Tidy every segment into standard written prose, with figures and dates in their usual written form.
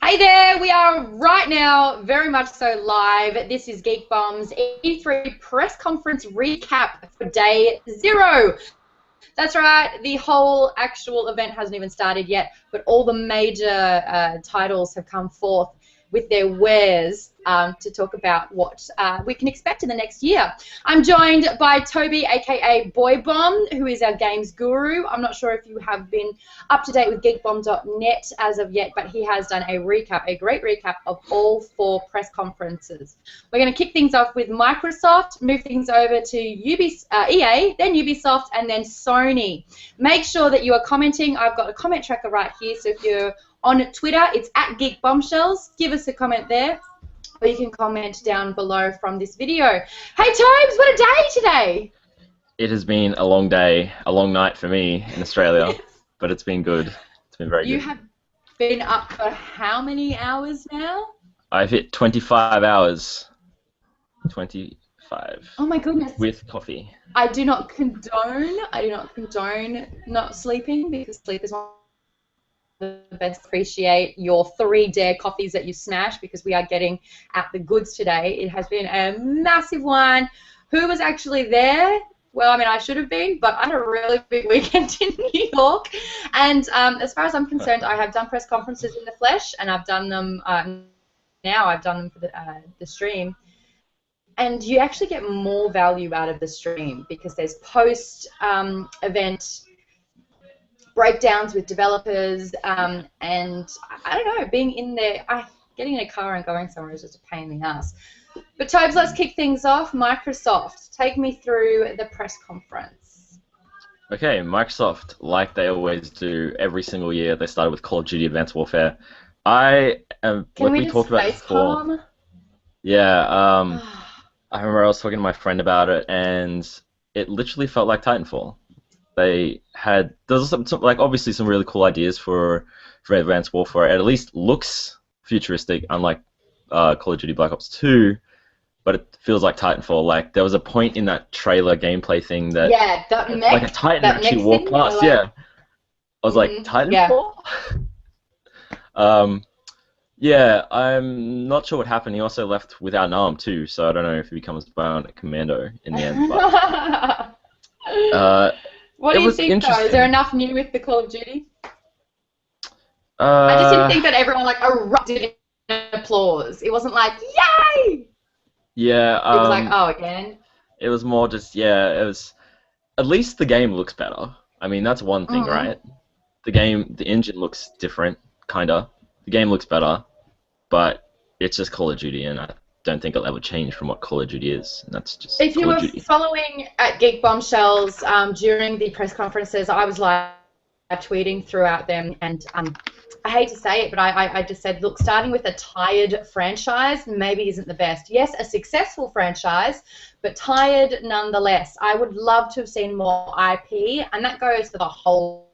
Hey there, we are right now very much so live. This is Geek Bomb's E3 press conference recap for day 0. That's right, the whole actual event hasn't even started yet, but all the major titles have come forth with their wares to talk about what we can expect in the next year. I'm joined by Toby, aka Boy Bomb, who is our games guru. I'm not sure if you have been up to date with geekbomb.net as of yet, but he has done a recap, a great recap of all 4 press conferences. We're going to kick things off with Microsoft, move things over to EA, then Ubisoft, and then Sony. Make sure that you are commenting. I've got a comment tracker right here, so if you're on Twitter, it's at Geek Bombshells. Give us a comment there, or you can comment down below from this video. Hey, Tobes, what a day today! It has been a long day, a long night for me in Australia, but it's been good. It's been very good. You have been up for how many hours now? I've hit 25 hours. 25. Oh my goodness. With coffee. I do not condone not sleeping, because sleep is one of the best. Appreciate your 3 Dare coffees that you smash, because we are getting at the goods today. It has been a massive one. Who was actually there? Well, I mean, I should have been, but I had a really big weekend in New York. And as far as I'm concerned, I have done press conferences in the flesh, and I've done them now. I've done them for the stream. And you actually get more value out of the stream, because there's post-event breakdowns with developers, and I don't know, being in there, getting in a car and going somewhere is just a pain in the ass. But Tobes, let's kick things off. Microsoft, take me through the press conference. Okay, Microsoft, like they always do every single year, they started with Call of Duty Advanced Warfare. Can we talked about before. Yeah, I remember I was talking to my friend about it, and it literally felt like Titanfall. There was obviously some really cool ideas for Advanced Warfare. It at least looks futuristic, unlike Call of Duty Black Ops 2, but it feels like Titanfall. Like, there was a point in that trailer gameplay thing that like a Titan actually walked past. Yeah, I was like, Titanfall. Yeah, I'm not sure what happened. He also left without an arm too, so I don't know if he becomes Bionic Commando in the end. But, what do you think, though? Is there enough new with the Call of Duty? I just didn't think that everyone erupted in applause. It wasn't like, yay! Yeah. It was like, oh, again? It was more just, it was... At least the game looks better. I mean, that's one thing, right? The engine looks different, kinda. The game looks better, but it's just Call of Duty, and I don't think it'll ever change from what Call of Duty is. And that's just If you were following at Geek Bombshells during the press conferences, I was live tweeting throughout them, and I hate to say it, but I just said, look, starting with a tired franchise maybe isn't the best. Yes, a successful franchise, but tired nonetheless. I would love to have seen more IP, and that goes for the whole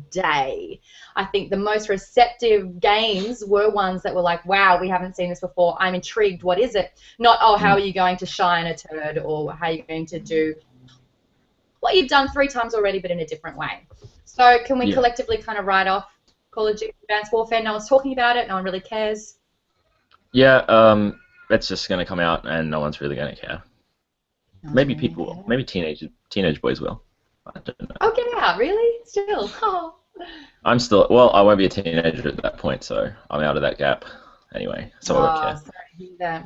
day. I think the most receptive games were ones that were like, wow, we haven't seen this before, I'm intrigued, what is it? Not, oh, how are you going to shine a turd, or how are you going to do what you've done 3 times already but in a different way. So can we collectively kind of write off Call of Duty Advanced Warfare? No one's talking about it, no one really cares. Yeah, it's just going to come out and no one's really going to care. Maybe people will. Maybe teenage boys will. I don't know. Oh, get out, really? Still? Oh. I'm still, well, I won't be a teenager at that point, so I'm out of that gap anyway, so I won't care. Sorry to hear that.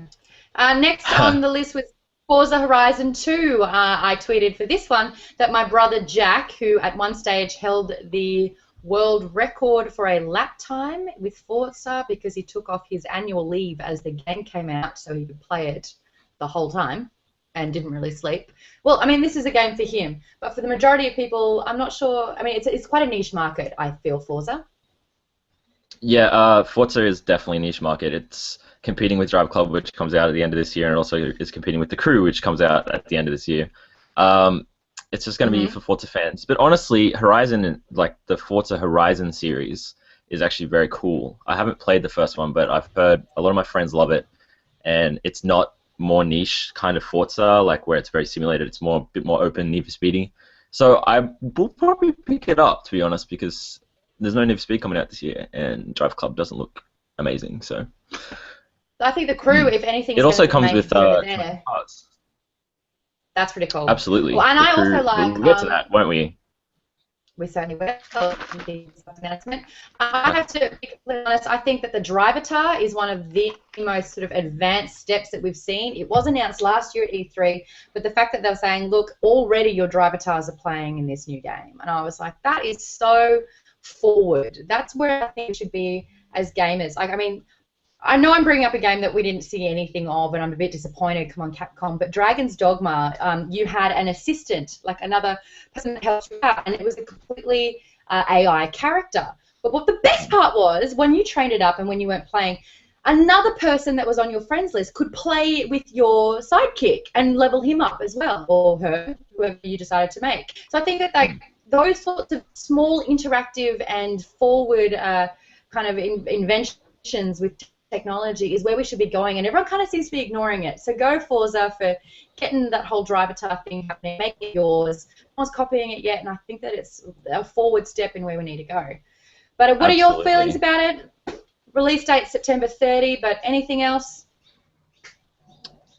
Next on the list was Forza Horizon 2. I tweeted for this one that my brother Jack, who at one stage held the world record for a lap time with Forza because he took off his annual leave as the game came out so he could play it the whole time and didn't really sleep. Well, I mean, this is a game for him, but for the majority of people, I'm not sure. I mean, it's quite a niche market, I feel, Forza. Yeah, Forza is definitely a niche market. It's competing with Drive Club, which comes out at the end of this year, and also is competing with The Crew, which comes out at the end of this year. It's just going to be for Forza fans. But honestly, Horizon, like the Forza Horizon series, is actually very cool. I haven't played the first one, but I've heard a lot of my friends love it, and it's not more niche kind of Forza, like where it's very simulated. It's more a bit more open, Need for Speedy. So I will probably pick it up, to be honest, because there's no Need for Speed coming out this year, and Drive Club doesn't look amazing. So I think the crew, if anything, it also comes with parts. That's pretty cool. Absolutely. Well, and I also like. We'll get to that, won't we? We certainly will. Announcement. I have to be completely honest. I think that the Drivatar is one of the most sort of advanced steps that we've seen. It was announced last year at E3, but the fact that they were saying, look, already your Drivatars are playing in this new game, and I was like, that is so forward. That's where I think we should be as gamers. Like, I mean, I know I'm bringing up a game that we didn't see anything of, and I'm a bit disappointed. Come on, Capcom. But Dragon's Dogma, you had an assistant, like another person that helped you out, and it was a completely AI character. But what the best part was, when you trained it up and when you weren't playing, another person that was on your friends list could play with your sidekick and level him up as well, or her, whoever you decided to make. So I think that like those sorts of small interactive and forward kind of inventions with technology is where we should be going, and everyone kind of seems to be ignoring it. So go Forza for getting that whole Drivatar thing happening, making it yours. No one's copying it yet, and I think that it's a forward step in where we need to go. But what are your feelings about it? Release date September 30, but anything else?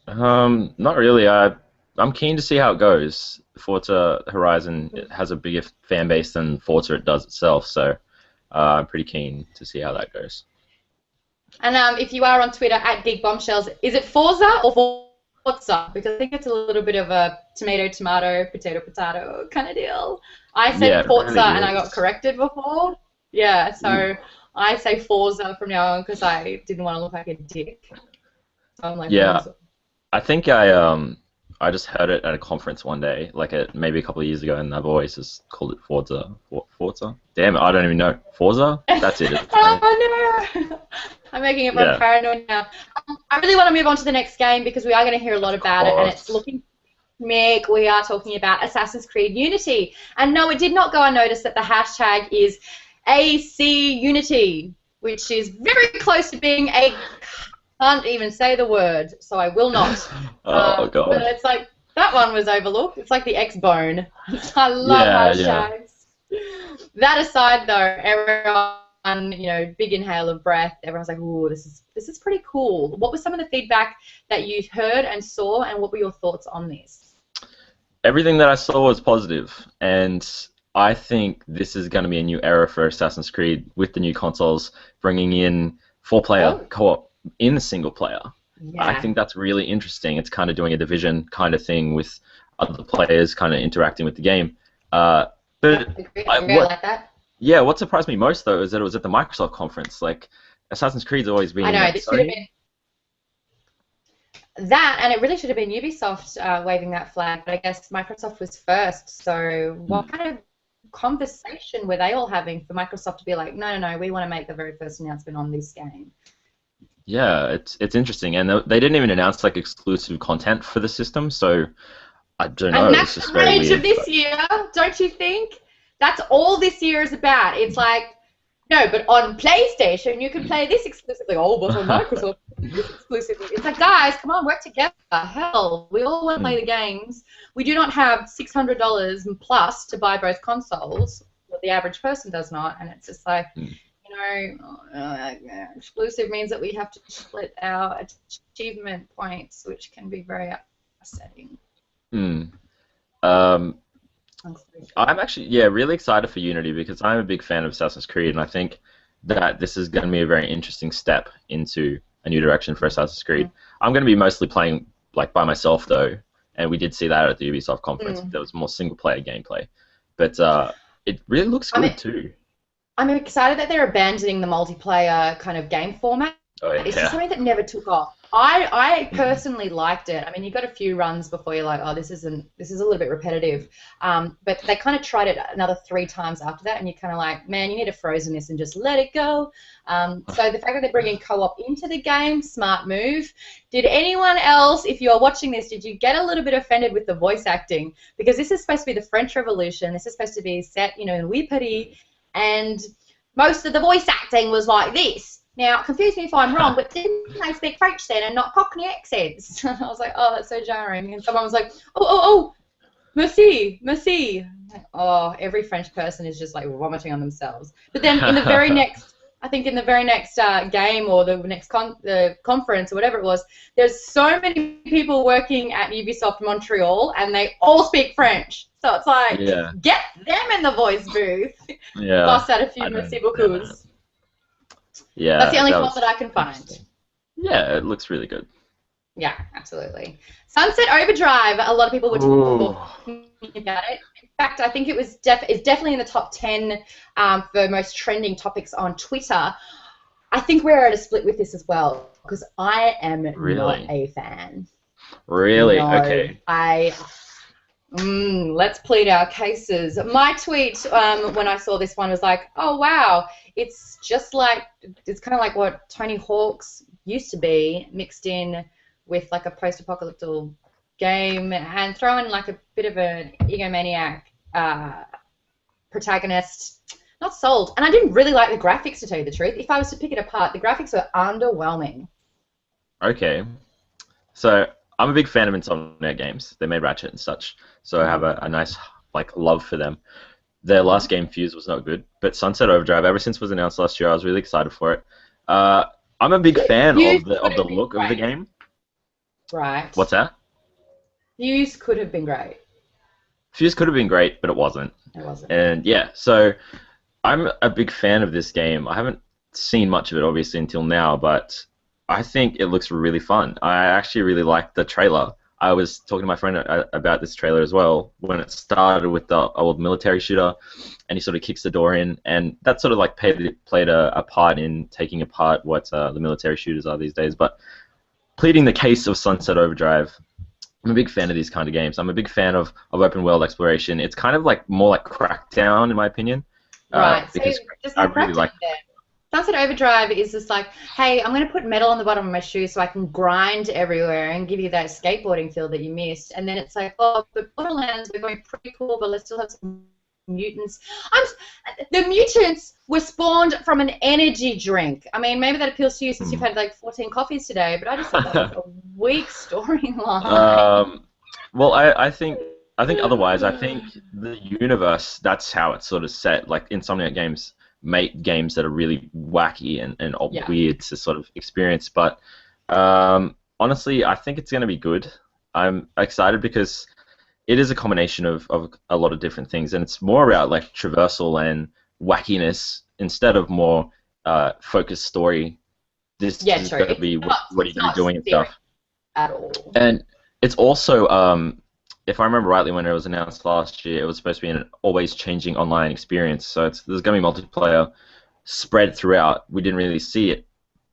Not really. I'm keen to see how it goes. Forza Horizon has a bigger fan base than Forza it does itself, so I'm pretty keen to see how that goes. And if you are on Twitter at Geek Bombshells, is it Forza or Forza? Because I think it's a little bit of a tomato, potato kind of deal. I said Forza really and I got corrected before. Yeah, so I say Forza from now on because I didn't want to look like a dick. So I'm like, yeah, Forza. I think I just heard it at a conference one day, like maybe a couple of years ago, and I've always just called it Forza. Forza? Damn it, I don't even know. Forza? That's it. Oh no! I'm making everyone paranoid now. I really want to move on to the next game because we are going to hear a lot about it, and it's looking Mick, we are talking about Assassin's Creed Unity. And no, it did not go unnoticed that the hashtag is AC Unity, which is very close to being a... can't even say the word, so I will not. Oh, God. But it's like, that one was overlooked. It's like the X-Bone. I love hashtags. Yeah. That aside, though, everyone, you know, big inhale of breath. Everyone's like, ooh, this is pretty cool. What was some of the feedback that you heard and saw, and what were your thoughts on this? Everything that I saw was positive, and I think this is going to be a new era for Assassin's Creed with the new consoles, bringing in 4-player co-op in the single player. Yeah. I think that's really interesting. It's kind of doing a Division kind of thing with other players kind of interacting with the game. But I like that. Yeah, what surprised me most, though, is that it was at the Microsoft conference. Like, Assassin's Creed's always been... I know, this should have been... That, and it really should have been Ubisoft waving that flag, but I guess Microsoft was first, so what kind of conversation were they all having for Microsoft to be like, no, we want to make the very first announcement on this game? Yeah, it's interesting, and they didn't even announce like exclusive content for the system, so I don't know. And that's the rage of this year, don't you think? That's all this year is about. It's like, no, but on PlayStation you can play this exclusively. Oh, but on Microsoft this exclusively. It's like, guys, come on, work together. Hell, we all want to play the games. We do not have $600 plus to buy both consoles. Well, the average person does not, and it's just like, you know, exclusive means that we have to split our achievement points, which can be very upsetting. I'm actually, really excited for Unity because I'm a big fan of Assassin's Creed, and I think that this is going to be a very interesting step into a new direction for Assassin's Creed. I'm going to be mostly playing like by myself, though, and we did see that at the Ubisoft conference. There was more single-player gameplay, but it really looks good, too. I'm excited that they're abandoning the multiplayer kind of game format. Oh, yeah. It's just something that never took off. I personally liked it. I mean, you got a few runs before you're like, oh, this is a little bit repetitive. But they kind of tried it another 3 times after that, and you're kind of like, man, you need to frozen this and just let it go. So the fact that they're bringing co-op into the game, smart move. Did anyone else, if you're watching this, did you get a little bit offended with the voice acting? Because this is supposed to be the French Revolution. This is supposed to be set, you know, in Louis Paris, and most of the voice acting was like this. Now, confuse me if I'm wrong, but didn't they speak French then and not Cockney accents? I was like, oh, that's so jarring. And someone was like, oh, Merci, merci. Oh, every French person is just like vomiting on themselves. But then in the very next, I think in the very next game or the next conference or whatever it was, there's so many people working at Ubisoft Montreal and they all speak French. So it's like, get them in the voice booth. Yeah. Bust out a few merci beaucoup. Yeah. That's the only fault that I can find. Yeah, it looks really good. Yeah, absolutely. Sunset Overdrive, a lot of people were talking about it. In fact, I think it was it's definitely in the top 10 for most trending topics on Twitter. I think we're at a split with this as well because I am not a fan. Really? No, okay. Let's plead our cases. My tweet when I saw this one was like, oh, wow, it's kind of like what Tony Hawk's used to be mixed in with like a post-apocalyptic game and throw in like a bit of an egomaniac protagonist. Not sold. And I didn't really like the graphics, to tell you the truth. If I was to pick it apart, the graphics were underwhelming. Okay. So I'm a big fan of Insomniac games. They made Ratchet and such, so I have a nice like love for them. Their last game, Fuse, was not good, but Sunset Overdrive, ever since it was announced last year, I was really excited for it. I'm a big fan of the look of the game. Right. What's that? Fuse could have been great. Fuse could have been great, but it wasn't. It wasn't. And yeah, so I'm a big fan of this game. I haven't seen much of it, obviously, until now, but I think it looks really fun. I actually really liked the trailer. I was talking to my friend about this trailer as well when it started with the old military shooter, and he sort of kicks the door in, and that sort of like played a part in taking apart what the military shooters are these days. But pleading the case of Sunset Overdrive, I'm a big fan of these kind of games. I'm a big fan of open world exploration. It's kind of like more like Crackdown, in my opinion. Right. Because so I really like. Sunset Overdrive is just like, hey, I'm going to put metal on the bottom of my shoe so I can grind everywhere and give you that skateboarding feel that you missed. And then it's like, oh, but Borderlands, we're going pretty cool, but let's still have some mutants. The mutants were spawned from an energy drink. I mean, maybe that appeals to you since you've had like 14 coffees today, but I just thought that was a weak storyline. Well, I think otherwise. I think the universe, that's how it's sort of set. Like Insomniac games make games that are really wacky and weird to sort of experience. But honestly, I think it's going to be good. I'm excited because it is a combination of a lot of different things, and it's more about like traversal and wackiness instead of more focused story. This is going to be what are you going to be doing and stuff. At all. And it's also, if I remember rightly, when it was announced last year, it was supposed to be an always changing online experience. So there's going to be multiplayer spread throughout. We didn't really see it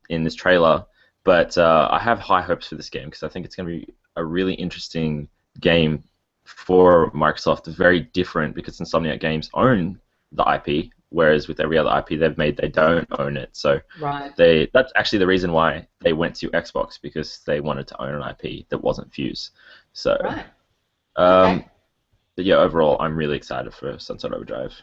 in this trailer, but I have high hopes for this game because I think it's going to be a really interesting game for Microsoft. Very different because Insomniac Games own the IP, whereas with every other IP they've made, they don't own it. So that's actually the reason why they went to Xbox, because they wanted to own an IP that wasn't Fuse. So, but yeah, overall, I'm really excited for Sunset Overdrive.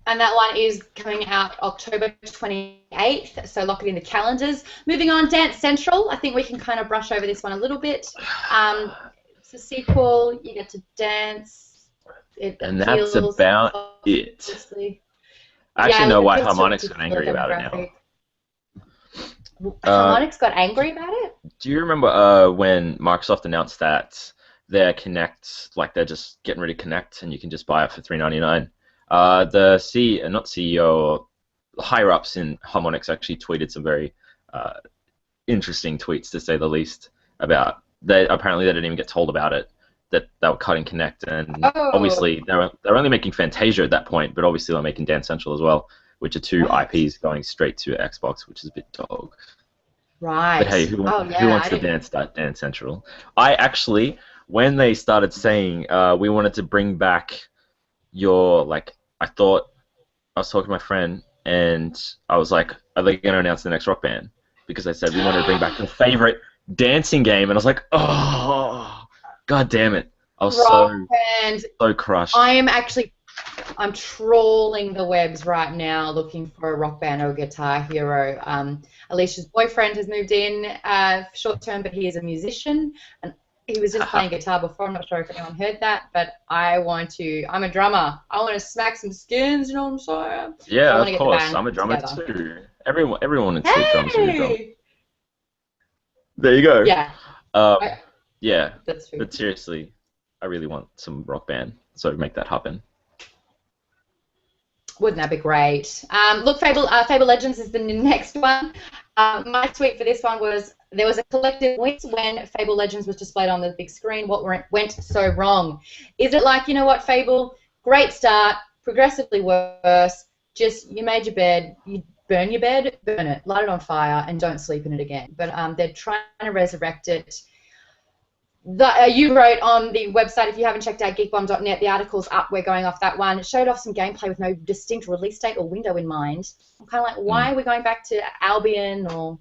And that one is coming out October 28th, so lock it in the calendars. Moving on, Dance Central. I think we can kind of brush over this one a little bit. It's a sequel. You get to dance. And that's about it. Obviously. I actually know why Harmonix got angry about it now. Harmonix got angry about it? Do you remember when Microsoft announced that their Kinect, like they're just getting rid of Kinect and you can just buy it for $3.99? The not CEO, or higher ups in Harmonix actually tweeted some very interesting tweets, to say the least, about that. Apparently they didn't even get told about it, that they were cutting Kinect, and obviously they're only making Fantasia at that point, but obviously they're making Dance Central as well, which are two IPs going straight to Xbox, which is a bit dog. Right. But hey, who wants to dance Dance Central? I actually, when they started saying we wanted to bring back your, like, I thought, I was talking to my friend, and I was like, are they going to announce the next Rock Band? Because they said we wanted to bring back your favorite dancing game, and I was like, oh, god damn it. I was so crushed. I'm trawling the webs right now looking for a Rock Band or a Guitar Hero. Alicia's boyfriend has moved in short term, but he is a musician, and He was just playing guitar before. I'm not sure if anyone heard that, but I'm a drummer. I want to smack some skins, you know what I'm saying? Yeah, So of course. I'm a drummer too. Everyone in Sweet Drums is a drummer. There you go. Yeah. Yeah. That's true. But seriously, I really want some rock band, so make that happen. Wouldn't that be great? Look, Fable Legends is the next one. My tweet for this one was, there was a collective wit when Fable Legends was displayed on the big screen. What went so wrong? Is it like, you know what, Fable, great start, progressively worse, just you made your bed, you burn your bed, burn it, light it on fire, and don't sleep in it again. But they're trying to resurrect it. You wrote on the website, if you haven't checked out geekbomb.net, the article's up, we're going off that one. It showed off some gameplay with no distinct release date or window in mind. I'm kind of like, why are we going back to Albion or...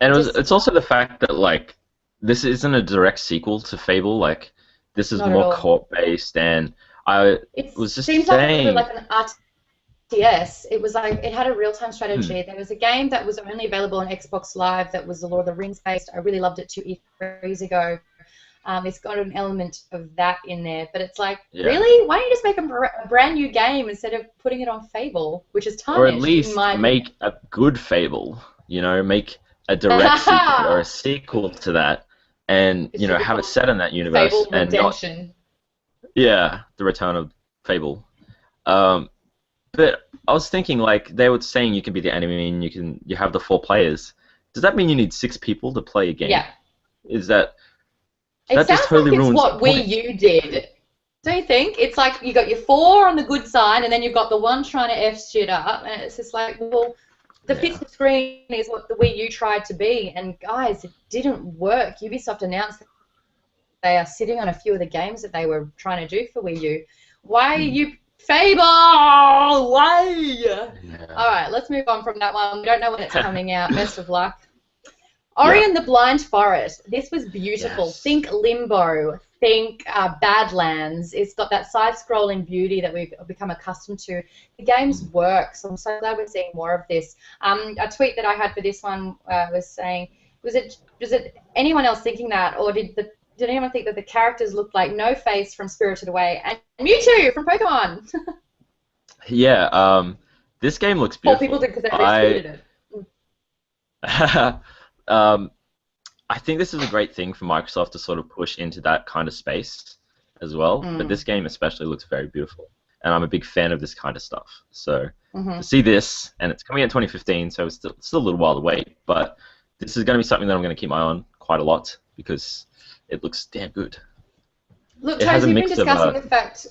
And it's also the fact that, like, this isn't a direct sequel to Fable. Like, this is more co-op-based, and it was just seems saying... like an RTS. It was like, it had a real-time strategy. There was a game that was only available on Xbox Live that was the Lord of the Rings based. I really loved it 2 E3s ago. It's got an element of that in there, but it's like, really? Why don't you just make a brand new game instead of putting it on Fable, which is tarnished? Or at least make a good Fable, you know, make a direct sequel or a sequel to that, and, you know, have it set in that universe. Fable and Redemption. The return of Fable. But I was thinking, like, they were saying you can be the enemy and you have the 4 players. Does that mean you need 6 people to play a game? Yeah. Is that... It sounds like it's what Wii U did. Don't you think? It's like you got your 4 on the good side, and then you've got the one trying to F shit up, and it's just like, well, the 5th screen is what the Wii U tried to be, and guys, it didn't work. Ubisoft announced that they are sitting on a few of the games that they were trying to do for Wii U. Why are you... Fable! Why? Yeah. All right, let's move on from that one. We don't know when it's coming out. Best of luck. Ori and the Blind Forest. This was beautiful. Yes. Think Limbo. Think Badlands. It's got that side-scrolling beauty that we've become accustomed to. The game's work, so I'm so glad we're seeing more of this. A tweet that I had for this one was saying, was it anyone else thinking that, or did anyone think that the characters looked like No Face from Spirited Away and Mewtwo from Pokemon? Yeah, this game looks beautiful. Well, people did because they retweeted it. I think this is a great thing for Microsoft to sort of push into that kind of space as well. But this game especially looks very beautiful, and I'm a big fan of this kind of stuff. So to see this, and it's coming out in 2015, so it's still a little while to wait. But this is going to be something that I'm going to keep my eye on quite a lot because it looks damn good. Look, Toby, we've been discussing the fact.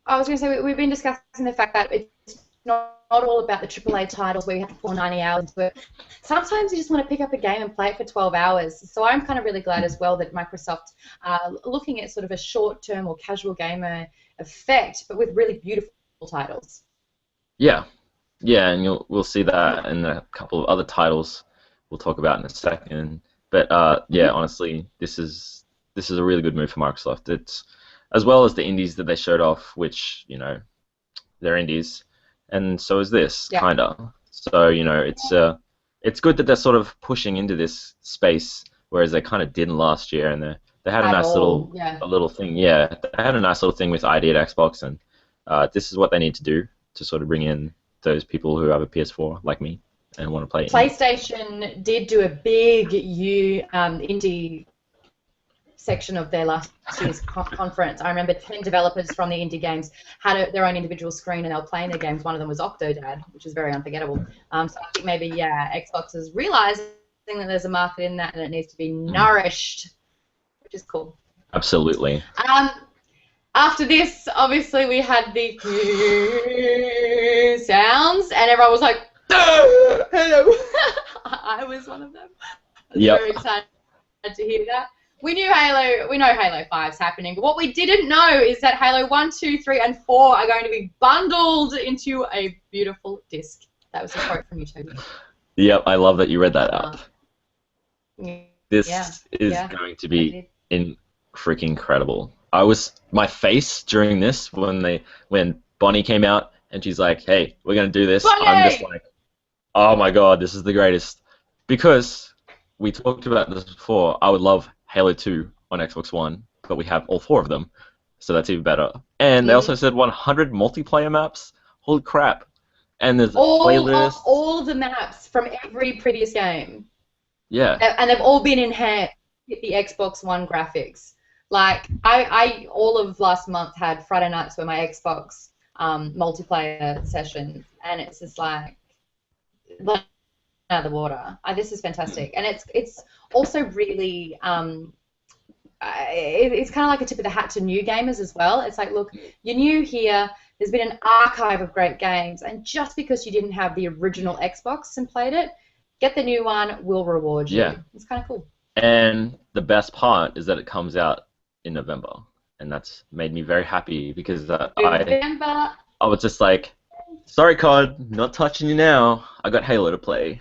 I was going to say we've been discussing the fact that it's not all about the AAA titles where you have to pour 90 hours into it. Sometimes you just want to pick up a game and play it for 12 hours. So I'm kind of really glad as well that Microsoft are looking at sort of a short-term or casual gamer effect, but with really beautiful titles. Yeah, and we'll see that in a couple of other titles we'll talk about in a second. But honestly, this is a really good move for Microsoft. It's as well as the indies that they showed off, which, you know, they're indies, and so is this kinda. So, you know, it's good that they're sort of pushing into this space, whereas they kind of didn't last year, and they had a nice little thing. Yeah, they had a nice little thing with ID at Xbox, and this is what they need to do to sort of bring in those people who have a PS4 like me and want to play. PlayStation did do a big indie section of their last year's conference. I remember 10 developers from the indie games had their own individual screen, and they were playing their games. One of them was Octodad, which is very unforgettable. So I think maybe, Xbox is realizing that there's a market in that and it needs to be nourished, which is cool. Absolutely. After this, obviously, we had the sounds, and everyone was like, hello. I was one of them. I was very excited to hear that. We know Halo 5's happening, but what we didn't know is that Halo 1, 2, 3, and 4 are going to be bundled into a beautiful disc. That was a quote from you, Toby. Yep, I love that you read that up. This is going to be freaking incredible. My face during this when Bonnie came out and she's like, "Hey, we're gonna do this." Bonnie! I'm just like, "Oh my god, this is the greatest," because we talked about this before. I would love Halo 2 on Xbox One, but we have all 4 of them, so that's even better. And they also said 100 multiplayer maps. Holy crap! And there's playlists. All of the maps from every previous game. Yeah. And they've all been enhanced with the Xbox One graphics. Like, I all of last month had Friday nights were my Xbox multiplayer sessions, and it's just like out of the water. This is fantastic, and it's also really it's kind of like a tip of the hat to new gamers as well. It's like, look, you're new here. There's been an archive of great games, and just because you didn't have the original Xbox and played it, get the new one. We'll reward you. Yeah. It's kind of cool. And the best part is that it comes out in November, and that's made me very happy because I was just like, sorry, COD, not touching you now. I got Halo to play.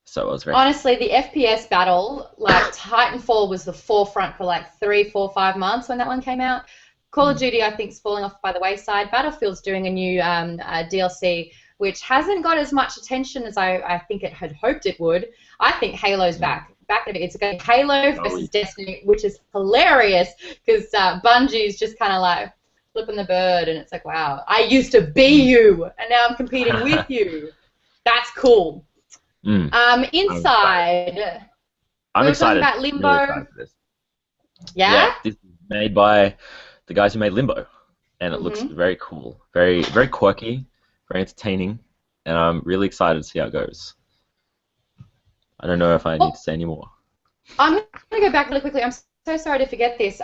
So I was very honestly, the FPS battle, like Titanfall was the forefront for like 3, 4, 5 months when that one came out. Call of Duty, I think, is falling off by the wayside. Battlefield's doing a new DLC, which hasn't got as much attention as I think it had hoped it would. I think Halo's back. It's going to be Halo versus Destiny, which is hilarious because Bungie's just kind of like flipping the bird, and it's like, wow, I used to be you, and now I'm competing with you. That's cool. Inside, I'm excited. About Limbo. Really excited for this. Yeah? This is made by the guys who made Limbo, and it looks very cool, very quirky, very entertaining, and I'm really excited to see how it goes. I don't know if I need to say any more. I'm going to go back really quickly. I'm so sorry to forget this,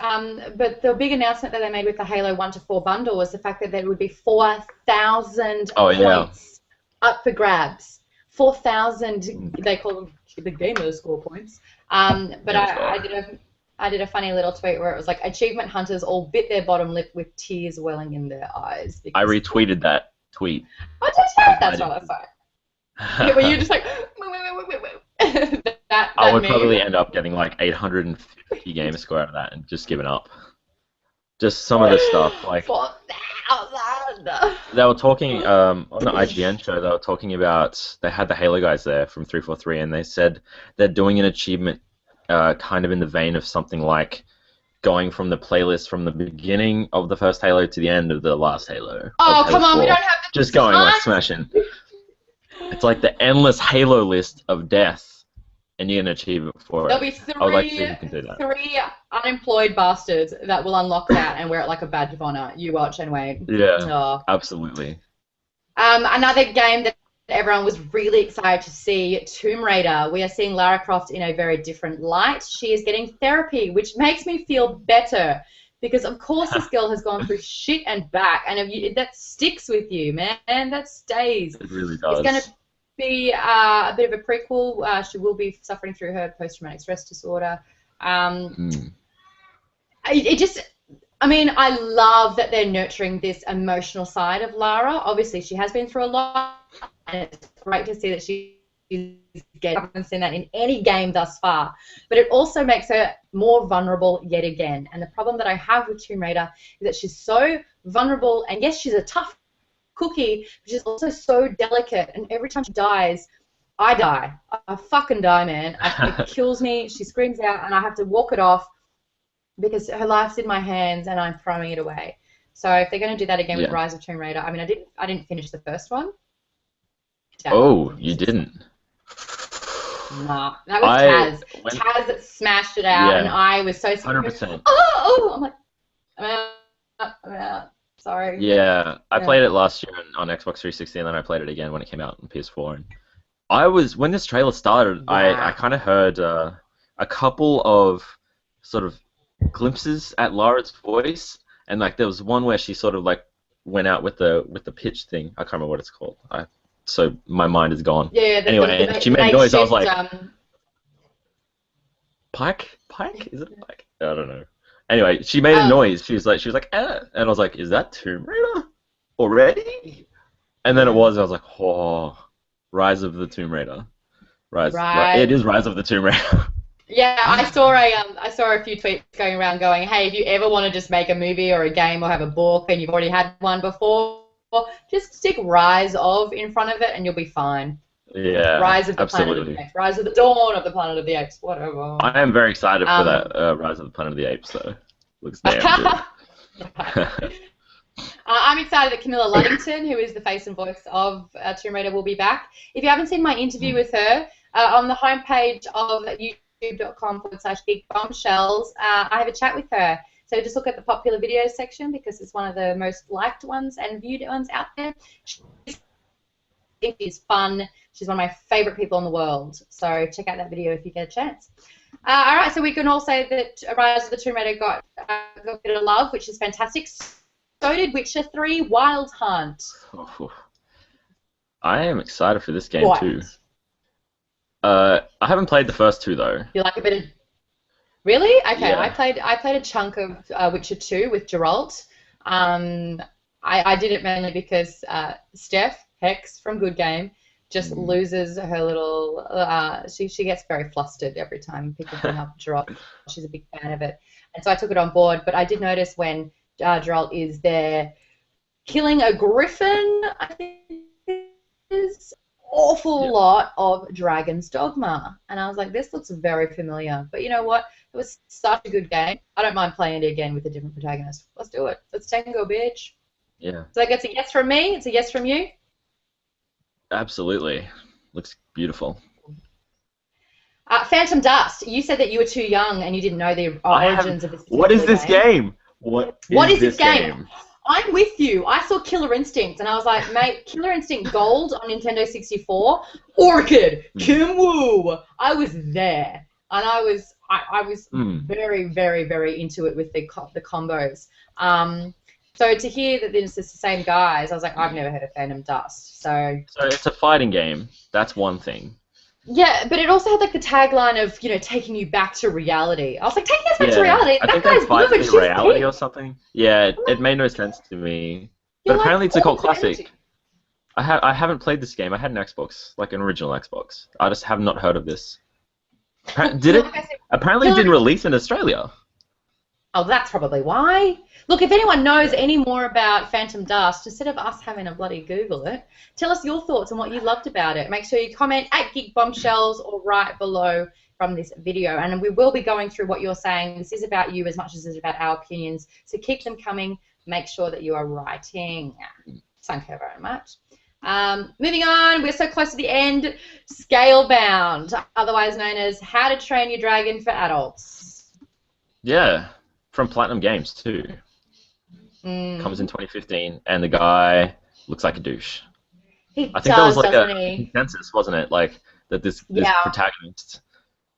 but the big announcement that they made with the Halo 1 to 4 bundle was the fact that there would be 4,000 points up for grabs. 4,000, they call them the gamer score points. But I did a funny little tweet where it was like, achievement hunters all bit their bottom lip with tears welling in their eyes. I retweeted that tweet. Oh, did you? That's not fine. Yeah, were you just like, wait. I would probably end up getting like 850 gamer score out of that and just giving up. Just some of the stuff, like 4,000. They were talking on the IGN show. They were talking about they had the Halo guys there from 343, and they said they're doing an achievement kind of in the vein of something like going from the playlist from the beginning of the first Halo to the end of the last Halo. Oh, come on, we don't have the just going like smashing. It's like the endless Halo list of death, and you get an achievement for There'll it. be I would like to see if you can do that. 3 unemployed bastards that will unlock that and wear it like a badge of honor. You watch and wait. Yeah, absolutely. Another game that everyone was really excited to see, Tomb Raider. We are seeing Lara Croft in a very different light. She is getting therapy, which makes me feel better. Because, of course, this girl has gone through shit and back, and that sticks with you, man. That stays. It really does. It's going to be a bit of a prequel. She will be suffering through her post-traumatic stress disorder. I mean, I love that they're nurturing this emotional side of Lara. Obviously, she has been through a lot, and it's great to see that she's I haven't seen that in any game thus far. But it also makes her more vulnerable yet again. And the problem that I have with Tomb Raider is that she's so vulnerable, and yes, she's a tough cookie, but she's also so delicate. And every time she dies, I die. I fucking die, man. It kills me. She screams out, and I have to walk it off because her life's in my hands, and I'm throwing it away. So if they're going to do that again with Rise of Tomb Raider, I mean, I didn't finish the first one. Oh, you didn't? Nah, that was Taz. Taz smashed it out, and I was so scared. 100%. Oh, I'm like, I'm out. Sorry. Yeah, I played it last year on Xbox 360, and then I played it again when it came out on PS4. And when this trailer started, I kind of heard a couple of sort of glimpses at Lara's voice, and like there was one where she sort of like went out with the pitch thing. I can't remember what it's called. So my mind is gone. Yeah. Anyway, she made noise. I was like, Pike? Is it a Pike? I don't know. Anyway, she made a noise. She was like, and I was like, is that Tomb Raider already? And then it was. I was like, oh, Rise of the Tomb Raider. It is Rise of the Tomb Raider. Yeah, I saw a few tweets going around going, hey, if you ever want to just make a movie or a game or have a book and you've already had one before, just stick Rise of in front of it and you'll be fine. Yeah, Rise of the absolutely. Planet of the Apes. Rise of the Dawn of the Planet of the Apes. Whatever. I am very excited for that Rise of the Planet of the Apes, though. Looks damn good. I'm excited that Camilla Luddington, who is the face and voice of Tomb Raider, will be back. If you haven't seen my interview with her, on the homepage of youtube.com/geekbombshells, I have a chat with her. So just look at the popular videos section because it's one of the most liked ones and viewed ones out there. She's fun. She's one of my favorite people in the world. So check out that video if you get a chance. All right, so we can all say that Rise of the Tomb Raider got a bit of love, which is fantastic. So did Witcher 3 Wild Hunt. Oh, I am excited for this game too. I haven't played the first two though. You like a bit of... Really? Okay, Yeah. I played a chunk of Witcher 2 with Geralt. I did it mainly because Steph Hex from Good Game just loses her little... she gets very flustered every time people bring up Geralt. She's a big fan of it. And so I took it on board, but I did notice when Geralt is there killing a griffin, I think it is, awful lot of Dragon's Dogma. And I was like, this looks very familiar. But you know what? It was such a good game. I don't mind playing it again with a different protagonist. Let's do it. Let's tango, bitch. Yeah. So that gets a yes from me. It's a yes from you. Absolutely. Looks beautiful. Phantom Dust. You said that you were too young and you didn't know the origins of this. What is this game? What is this game? I'm with you. I saw Killer Instinct and I was like, mate, Killer Instinct Gold on Nintendo 64, Orchid, Kim Woo. I was there, and I was very, very, very into it with the combos. So to hear that it's the same guys, I was like, I've never heard of Phantom Dust. So it's a fighting game. That's one thing. Yeah, but it also had like the tagline of, you know, taking you back to reality. I was like, taking us back to reality? I think that's fighting reality or something. Yeah, it made no sense to me. But apparently it's a cult classic. I haven't played this game. I had an Xbox, like an original Xbox. I just have not heard of this. Did it? Apparently it didn't release in Australia. Oh, that's probably why. Look, if anyone knows any more about Phantom Dust, instead of us having a bloody Google it, tell us your thoughts on what you loved about it. Make sure you comment at Geek Bombshells or right below from this video. And we will be going through what you're saying. This is about you as much as it's about our opinions. So keep them coming. Make sure that you are writing. Thank you very much. Moving on, we're so close to the end. Scalebound, otherwise known as How to Train Your Dragon for Adults. Yeah. From Platinum Games too. Comes in 2015, and the guy looks like a douche. I think that was like a consensus, wasn't it? Like that this protagonist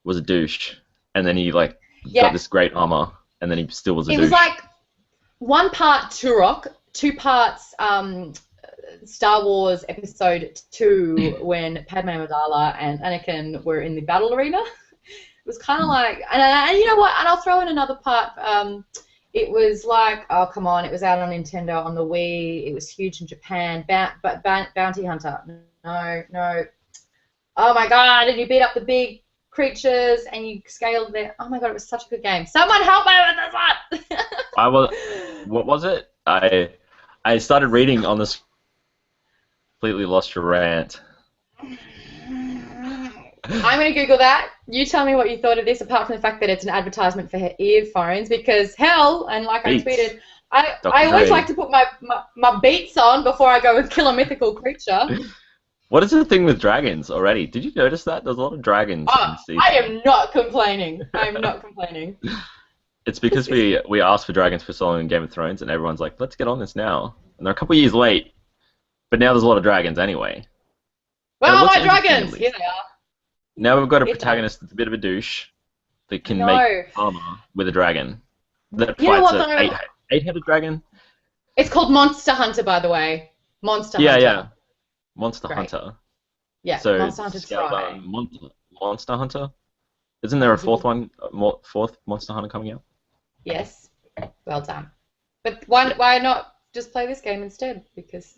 was a douche, and then he like got this great armor, and then he still was a douche. It was like one part Turok, 2 parts Star Wars Episode 2 when Padme Amidala and Anakin were in the battle arena. It was kind of like, and you know what? And I'll throw in another part. It was like, oh come on! It was out on Nintendo on the Wii. It was huge in Japan. Bounty Hunter. No. Oh my God! And you beat up the big creatures and you scaled there. Oh my God! It was such a good game. Someone help me with this one. What was it? I started reading on this. Completely lost your rant. I'm going to Google that. You tell me what you thought of this, apart from the fact that it's an advertisement for earphones, because hell, and like Beats. I tweeted, I always like to put my Beats on before I go and kill a mythical creature. What is the thing with dragons already? Did you notice that? There's a lot of dragons in the season. I am not complaining. I'm not complaining. It's because we asked for dragons for so long in Game of Thrones, and everyone's like, let's get on this now. And they're a couple years late, but now there's a lot of dragons anyway. Well, my dragons! Here they are. Now we've got a protagonist that's a bit of a douche that can make armor with a dragon that fights an 8-headed dragon. It's called Monster Hunter, by the way. Monster Hunter. Yeah. Monster Hunter. Yeah, so Monster Hunter Try. Monster Hunter? Isn't there a fourth Monster Hunter coming out? Yes. Well done. But why not just play this game instead? Because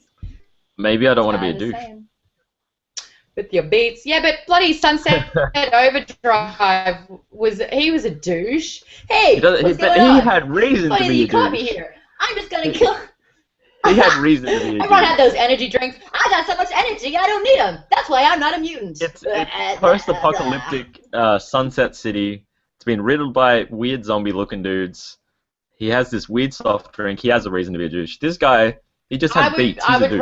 maybe I don't want to be a douche. With your beats. Yeah, but bloody Sunset Overdrive was a douche. Hey, he had reason to be a douche. You caught me here. I'm just gonna kill He had reason to be a Everyone dude. had those energy drinks. I got so much energy, I don't need them. That's why I'm not a mutant. It's post-apocalyptic Sunset City. It's been riddled by weird zombie-looking dudes. He has this weird soft drink. He has a reason to be a douche. This guy, he just had beats. He's a douche.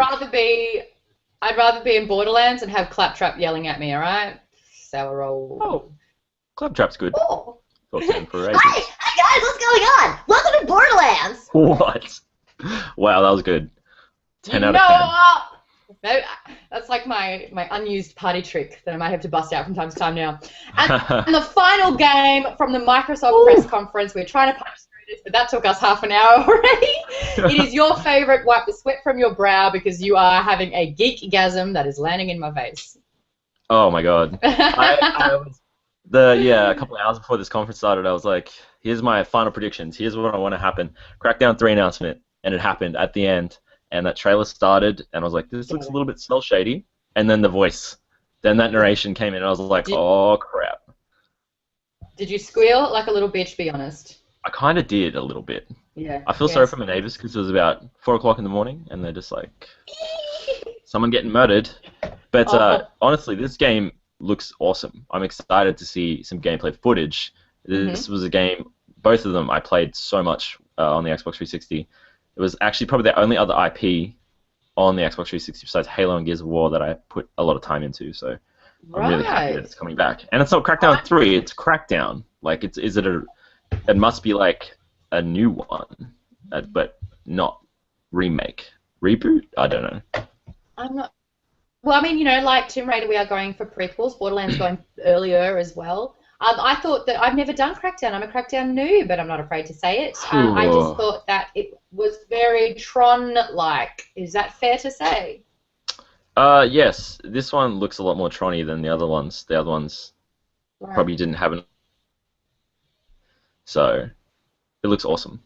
I'd rather be in Borderlands and have Claptrap yelling at me. All right, sour roll. Oh, Claptrap's good. Oh. Hey guys, what's going on? Welcome to Borderlands. What? Wow, that was good. 10 out of 10. That's like my unused party trick that I might have to bust out from time to time now. And the final game from the Microsoft press conference, we're trying to punch through this, but that took us half an hour already. It is your favorite, wipe the sweat from your brow because you are having a geek-gasm that is landing in my face. Oh my god. I was a couple of hours before this conference started, I was like, here's my final predictions. Here's what I want to happen. Crackdown 3 announcement, and it happened at the end. And that trailer started, and I was like, this looks a little bit cel shady. And then the voice. Then that narration came in, and I was like, oh, crap. Did you squeal like a little bitch, be honest? I kind of did a little bit. Yeah. I feel sorry for my neighbors because it was about 4 o'clock in the morning, and they're just like, someone getting murdered. But honestly, this game looks awesome. I'm excited to see some gameplay footage. This was a game, both of them I played so much on the Xbox 360. It was actually probably the only other IP on the Xbox 360 besides Halo and Gears of War that I put a lot of time into, so I'm really happy that it's coming back. And it's not Crackdown 3, it's Crackdown. Like, it must be like a new one, but not remake. Reboot? I don't know. I'm not... Well, I mean, you know, like Tomb Raider, we are going for prequels. Borderlands going earlier as well. I thought that I've never done Crackdown. I'm a Crackdown noob, but I'm not afraid to say it. I just thought that it was very Tron-like. Is that fair to say? Yes. This one looks a lot more Tron-y than the other ones. The other ones probably didn't have an... So, it looks awesome.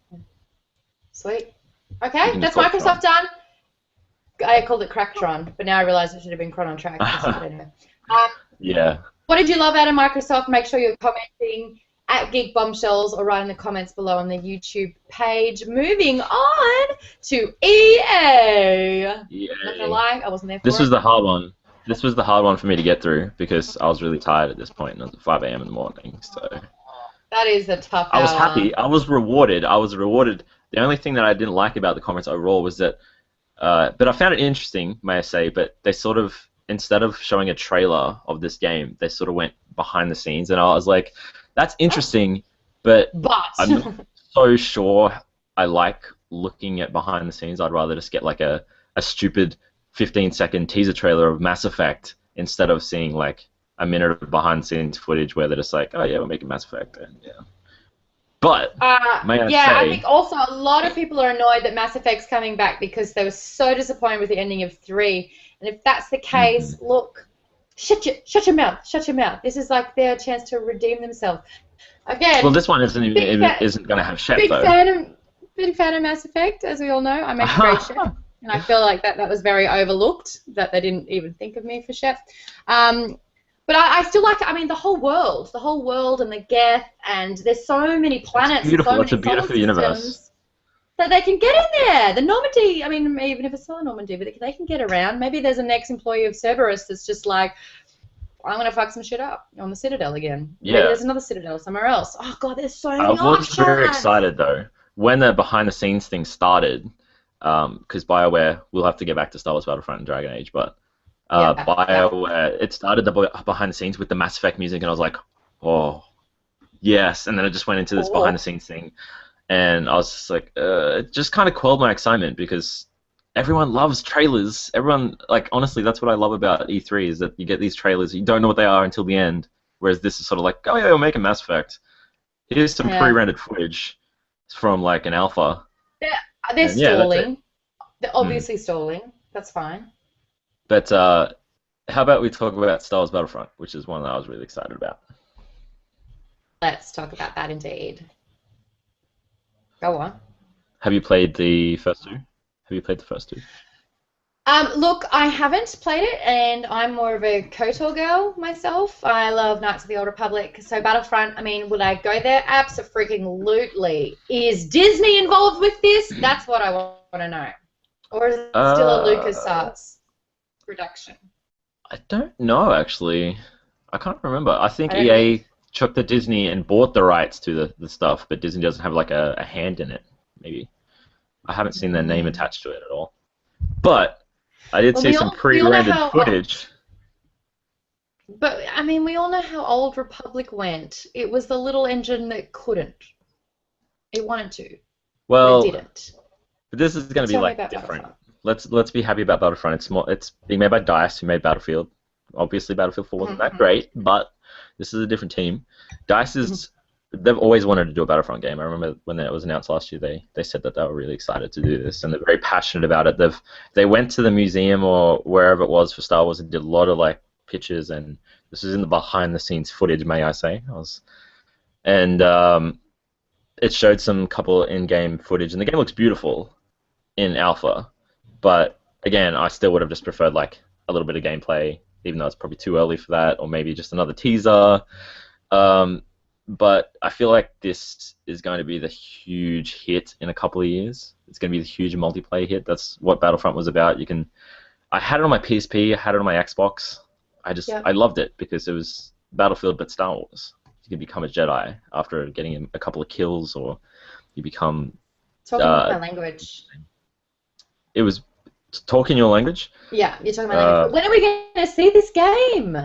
Sweet. Okay, that's Microsoft done. I called it Cracktron, but now I realise it should have been Chron on Track. Yeah. What did you love out of Microsoft? Make sure you're commenting at Geek Bombshells or write in the comments below on the YouTube page. Moving on to EA. Yeah. Not gonna lie, I wasn't there for This was the hard one. This was the hard one for me to get through because I was really tired at this point. It was 5 a.m. in the morning, so... That is a tough hour. I was happy. I was rewarded. The only thing that I didn't like about the conference overall was that... but I found it interesting, may I say, but they sort of... Instead of showing a trailer of this game, they sort of went behind the scenes, and I was like, that's interesting, but I'm not so sure I like looking at behind the scenes. I'd rather just get like a stupid 15-second teaser trailer of Mass Effect instead of seeing like a minute of behind the scenes footage where they're just like, oh yeah, we're making Mass Effect, and yeah. But, may I say... I think also a lot of people are annoyed that Mass Effect's coming back because they were so disappointed with the ending of 3. And if that's the case, look, shut your mouth. This is like their chance to redeem themselves. Again. Well, this one isn't going to have Shep, though. Big fan of Mass Effect, as we all know. I make a great Shep. And I feel like that was very overlooked, that they didn't even think of me for Shep. But I still like it. I mean, the whole world and the Geth, and there's so many planets. It's beautiful. And so it's a beautiful universe. So they can get in there. The Normandy, I mean, even if it's not a Normandy, but they can get around. Maybe there's an ex-employee of Cerberus that's just like, I'm going to fuck some shit up on the Citadel again. Yeah. Maybe there's another Citadel somewhere else. Oh, God, there's so many options. I was very excited, though. When the behind-the-scenes thing started, because BioWare, we'll have to get back to Star Wars Battlefront and Dragon Age, but BioWare, it started the behind-the-scenes with the Mass Effect music, and I was like, oh, yes. And then it just went into this behind-the-scenes thing. And I was just like, it just kind of quelled my excitement because everyone loves trailers. Everyone, like, honestly, that's what I love about E3 is that you get these trailers, you don't know what they are until the end, whereas this is sort of like, oh yeah, we're making Mass Effect. Here's some pre-rendered footage from, like, an alpha. They're stalling. They're obviously stalling. That's fine. But how about we talk about Star Wars Battlefront, which is one that I was really excited about. Let's talk about that indeed. Go on. Have you played the first two? Look, I haven't played it, and I'm more of a KOTOR girl myself. I love Knights of the Old Republic, so Battlefront, I mean, would I go there? Abso-freaking-lutely. Is Disney involved with this? That's what I want to know. Or is it still a LucasArts production? I don't know, actually. I can't remember. I think I don't know. EA took the Disney and bought the rights to the stuff, but Disney doesn't have like a hand in it, maybe. I haven't seen their name attached to it at all. But I did see some we all know pre-rendered how footage. But, I mean, we all know how Old Republic went. It was the little engine that couldn't. It wanted to, but it Well, didn't. but this is going to be Tell me like about different. Battlefront. Let's be happy about Battlefront. It's being made by DICE, who made Battlefield. Obviously, Battlefield 4 wasn't that great, but this is a different team. DICE is they've always wanted to do a Battlefront game. I remember when it was announced last year, they said that they were really excited to do this, and they're very passionate about it. They went to the museum or wherever it was for Star Wars and did a lot of like pictures, and this is in the behind the scenes footage, may I say. It showed some couple in-game footage, and the game looks beautiful in alpha, but again, I still would have just preferred like a little bit of gameplay, even though it's probably too early for that, or maybe just another teaser. But I feel like this is going to be the huge hit in a couple of years. It's going to be the huge multiplayer hit. That's what Battlefront was about. I had it on my PSP, I had it on my Xbox. I loved it because it was Battlefield but Star Wars. You could become a Jedi after getting a couple of kills, or you become. Talking about my language. It was talking your language. Yeah, you're talking about language. When are we going to see this game?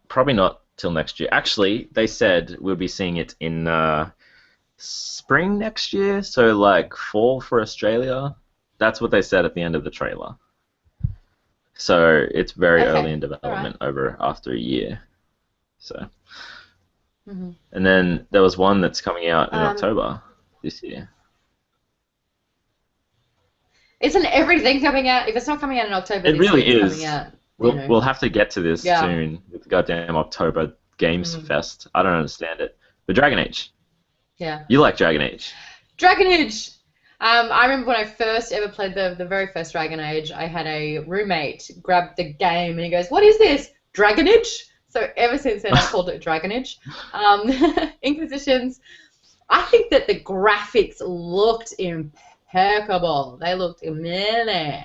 Probably not till next year. Actually, they said we'll be seeing it in spring next year, so like fall for Australia. That's what they said at the end of the trailer. So it's very early in development after a year. So. And then there was one that's coming out in October this year. Isn't everything coming out? If it's not coming out in October, it really is. Coming out, we'll have to get to this soon with the goddamn October Games Fest. I don't understand it. But Dragon Age. Yeah. You like Dragon Age. Dragon Age! I remember when I first ever played the very first Dragon Age, I had a roommate grab the game and he goes, "What is this? Dragon Age?" So ever since then, I called it Dragon Age. Inquisitions. I think that the graphics looked impeccable. They looked amazing.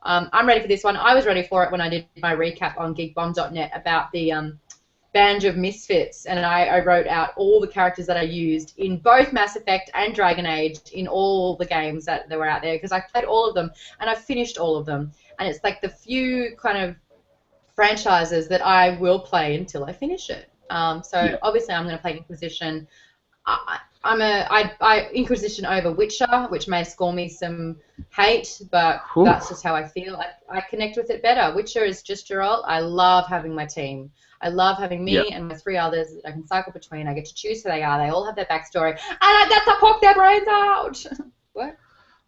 I'm ready for this one. I was ready for it when I did my recap on geekbomb.net about the Band of Misfits, and I wrote out all the characters that I used in both Mass Effect and Dragon Age in all the games that were out there, because I played all of them, and I finished all of them. And it's like the few kind of franchises that I will play until I finish it. Obviously I'm going to play Inquisition. I Inquisition over Witcher, which may score me some hate, but that's just how I feel. I connect with it better. Witcher is just your old. I love having my team. I love having me and my 3 others that I can cycle between. I get to choose who they are. They all have their backstory, and I get to poke their brains out. What?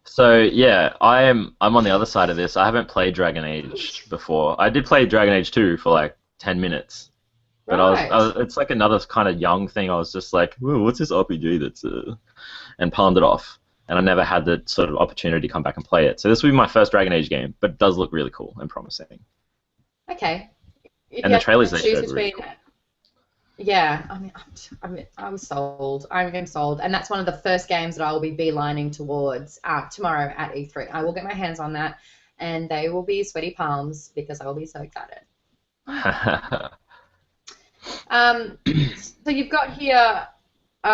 So yeah, I'm on the other side of this. I haven't played Dragon Age before. I did play Dragon Age 2 for like 10 minutes. But it's like another kind of young thing. I was just like, "Ooh, what's this RPG that's and palmed it off. And I never had the sort of opportunity to come back and play it. So this will be my first Dragon Age game, but it does look really cool and promising. Okay. And the trailers they showed were really cool. Yeah, I was sold. I'm sold, and that's one of the first games that I will be beelining towards tomorrow at E3. I will get my hands on that, and they will be sweaty palms because I will be so excited. So you've got here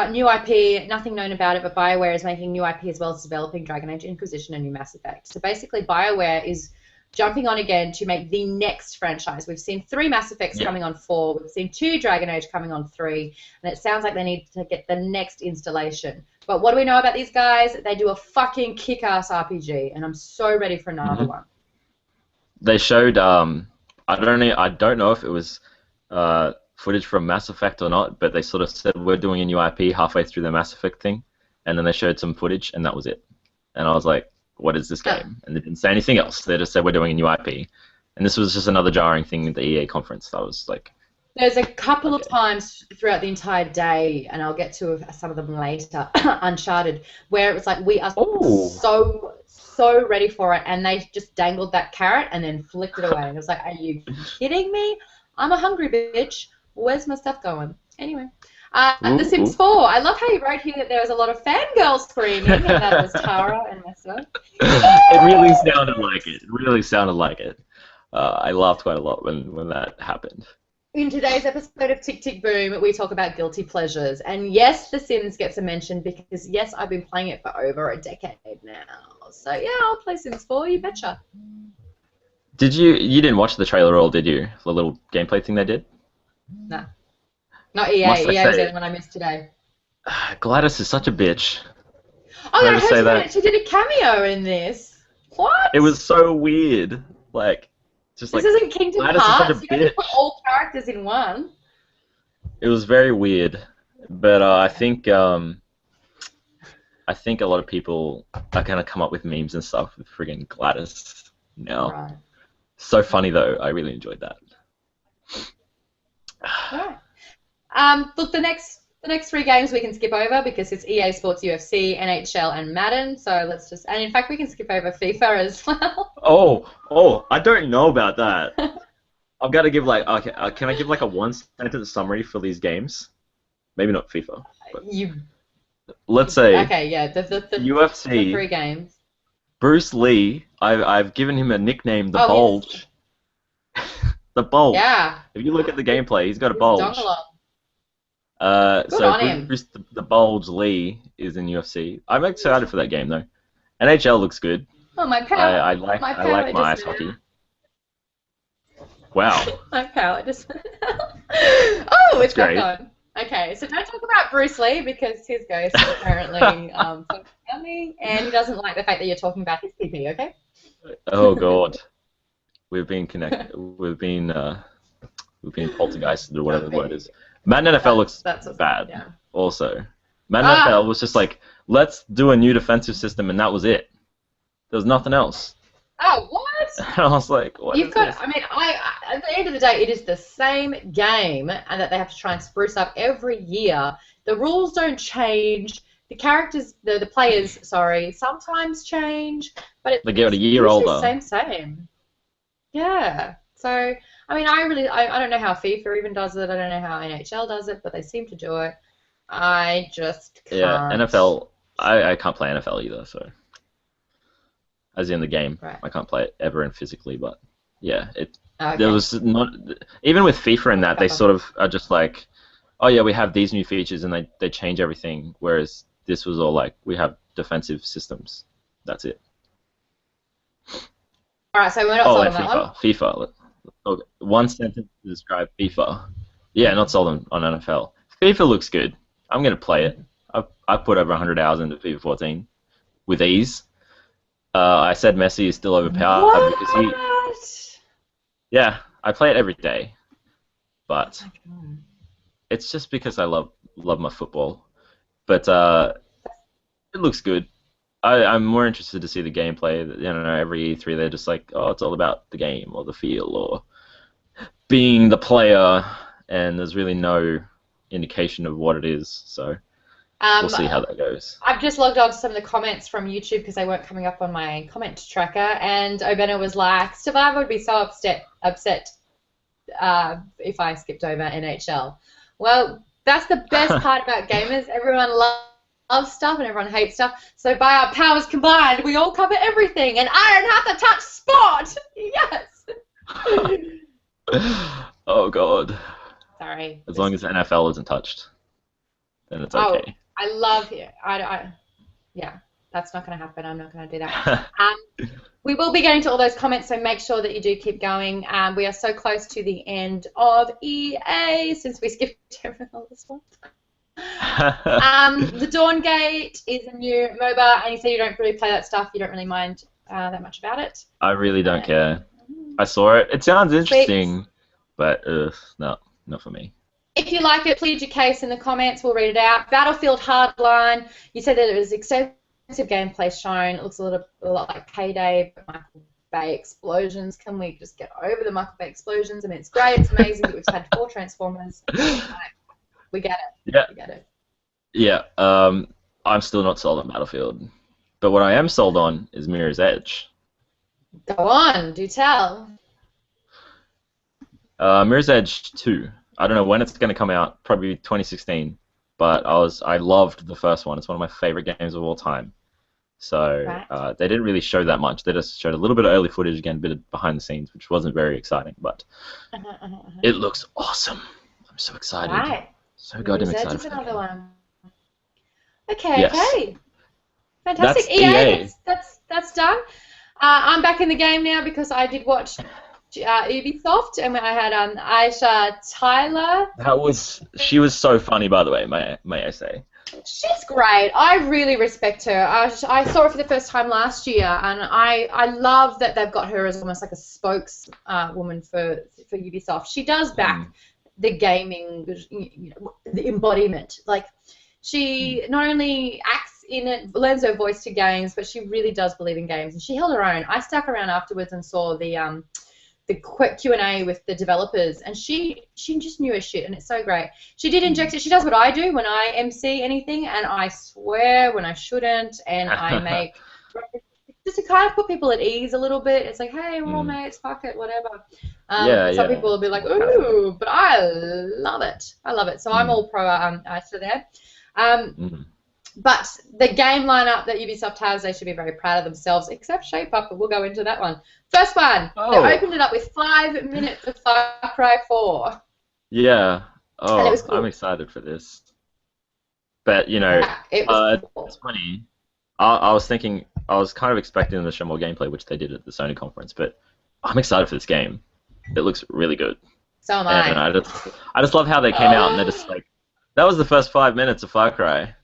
new IP, nothing known about it, but BioWare is making new IP as well as developing Dragon Age Inquisition and new Mass Effect. So basically BioWare is jumping on again to make the next franchise. We've seen 3 Mass Effects coming on 4. We've seen 2 Dragon Age coming on 3. And it sounds like they need to get the next installation. But what do we know about these guys? They do a fucking kick-ass RPG, and I'm so ready for another one. They showed, I don't know if it was footage from Mass Effect or not, but they sort of said we're doing a new IP halfway through the Mass Effect thing. And then they showed some footage, and that was it. And I was like, what is this game? And they didn't say anything else. They just said we're doing a new IP. And this was just another jarring thing at the EA conference. I was like... There's a couple of times throughout the entire day, and I'll get to some of them later, Uncharted, where it was like, we are so ready for it, and they just dangled that carrot and then flicked it away. And it was like, are you kidding me? I'm a hungry bitch. Where's my stuff going? Anyway. The Sims 4. I love how you wrote here that there was a lot of fangirl screaming, and that was Tara and myself. It really sounded like it. It really sounded like it. I laughed quite a lot when that happened. In today's episode of Tick Tick Boom, we talk about guilty pleasures. And yes, The Sims gets a mention because, yes, I've been playing it for over a decade now. So, yeah, I'll play Sims 4, you betcha. You didn't watch the trailer at all, did you? The little gameplay thing they did? No. Not EA. EA was the only one I missed today. Gladys is such a bitch. Oh, I heard she did a cameo in this. What? It was so weird. Like, just this like isn't Kingdom Hearts. You don't just put all characters in one. It was very weird, but I think a lot of people are gonna come up with memes and stuff with friggin' Gladys now. Right. So funny though. I really enjoyed that. Right. Look, the next 3 games we can skip over because it's EA Sports UFC, NHL, and Madden. So let's just, and in fact we can skip over FIFA as well. Oh, I don't know about that. I've got to give like, okay, can I give like a 1-sentence summary for these games? Maybe not FIFA. Let's say. Okay, yeah, the UFC. The 3 games. Bruce Lee. I've given him a nickname, the Bulge. The Bulge. Yeah. If you look at the gameplay, he's got a bulge. Good on him. Bruce the Bulge Lee is in UFC. I'm excited for that game though. NHL looks good. Oh, my power! I like my ice hockey. Wow. My power just. Oh, it's great. back on. Okay, so don't talk about Bruce Lee because his ghost is apparently me, and he doesn't like the fact that you're talking about his PP. Okay. Oh God. We've been connected. We've been poltergeisted or whatever the word is. Madden NFL looks bad. Yeah. Also, Madden NFL was just like, let's do a new defensive system, and that was it. There was nothing else. Oh, what? And I was like, what? You've got. I mean, at the end of the day, it is the same game, and that they have to try and spruce up every year. The rules don't change. The characters, the players, sometimes change, but they get a year older. Same. Yeah. So, I mean, I don't know how FIFA even does it. I don't know how NHL does it, but they seem to do it. I just can't. Yeah, NFL. I can't play NFL either. So, as in the game, right. I can't play it ever and physically. But yeah, Okay. There was not even with FIFA and that they sort of are just like, oh yeah, we have these new features and they change everything. Whereas this was all like, we have defensive systems. That's it. All right, so we're not sold on that one? FIFA. Okay. 1 sentence to describe FIFA. Yeah, not sold on NFL. FIFA looks good. I'm going to play it. I've put over 100 hours into FIFA 14 with ease. I said Messi is still overpowered because yeah, I play it every day. But it's just because I love my football. But it looks good. I'm more interested to see the gameplay. You know, every E3 they're just like, oh, it's all about the game or the feel or being the player, and there's really no indication of what it is. So we'll see how that goes. I've just logged on to some of the comments from YouTube because they weren't coming up on my comment tracker, and Obena was like, Survivor would be so upset if I skipped over NHL. Well, that's the best part about gamers. Everyone loves stuff and everyone hates stuff. So by our powers combined, we all cover everything, and I don't have to touch sport. Yes. Oh God. Sorry. As long as the NFL isn't touched, then it's okay. Oh, I love it. Yeah, that's not going to happen. I'm not going to do that. We will be getting to all those comments, so make sure that you do keep going. We are so close to the end of EA since we skipped over all this one. The Dawn Gate is a new MOBA, and you say you don't really play that stuff. You don't really mind that much about it. I really don't care. I saw it. It sounds interesting, but no, not for me. If you like it, plead your case in the comments. We'll read it out. Battlefield Hardline. You said that it was extensive gameplay shown. It looks a lot like Payday, but Michael Bay explosions. Can we just get over the Michael Bay explosions? I mean, it's great. It's amazing that we've had 4 Transformers. We get it. Yeah. We get it. Yeah. I'm still not sold on Battlefield, but what I am sold on is Mirror's Edge. Go on. Do tell. Mirror's Edge 2. I don't know when it's going to come out. Probably 2016. but I loved the first one. It's one of my favorite games of all time. So they didn't really show that much. They just showed a little bit of early footage, again, a bit of behind the scenes, which wasn't very exciting, but it looks awesome. I'm so excited. Right. So goddamn excited. For another one. Okay, okay. Fantastic. That's EA. That's done. I'm back in the game now because I did watch Ubisoft, and I had Aisha Tyler. She was so funny, by the way, may I say. She's great. I really respect her. I saw her for the first time last year, and I love that they've got her as almost like a spokeswoman for Ubisoft. She does back the gaming, the embodiment. Like, she not only acts in it, lends her voice to games, but she really does believe in games, and she held her own. I stuck around afterwards and saw the Q&A with the developers, and she just knew her shit, and it's so great. She did inject it. She does what I do when I MC anything, and I swear when I shouldn't, and I make just to kind of put people at ease a little bit. It's like, hey, we're all mates, fuck it, whatever. Some people will be like, ooh, but I love it. I love it. So I'm all pro Aisha there. But the game lineup that Ubisoft has, they should be very proud of themselves, except Shape Up, but we'll go into that one. First one, they opened it up with 5 minutes of Far Cry 4. Yeah. Oh, it was cool. I'm excited for this. But, you know, it was cool. It's funny. I was thinking, I was kind of expecting them to show more gameplay, which they did at the Sony conference, but I'm excited for this game. It looks really good. So am I. And I just love how they came out, and they're just like, that was the first 5 minutes of Far Cry.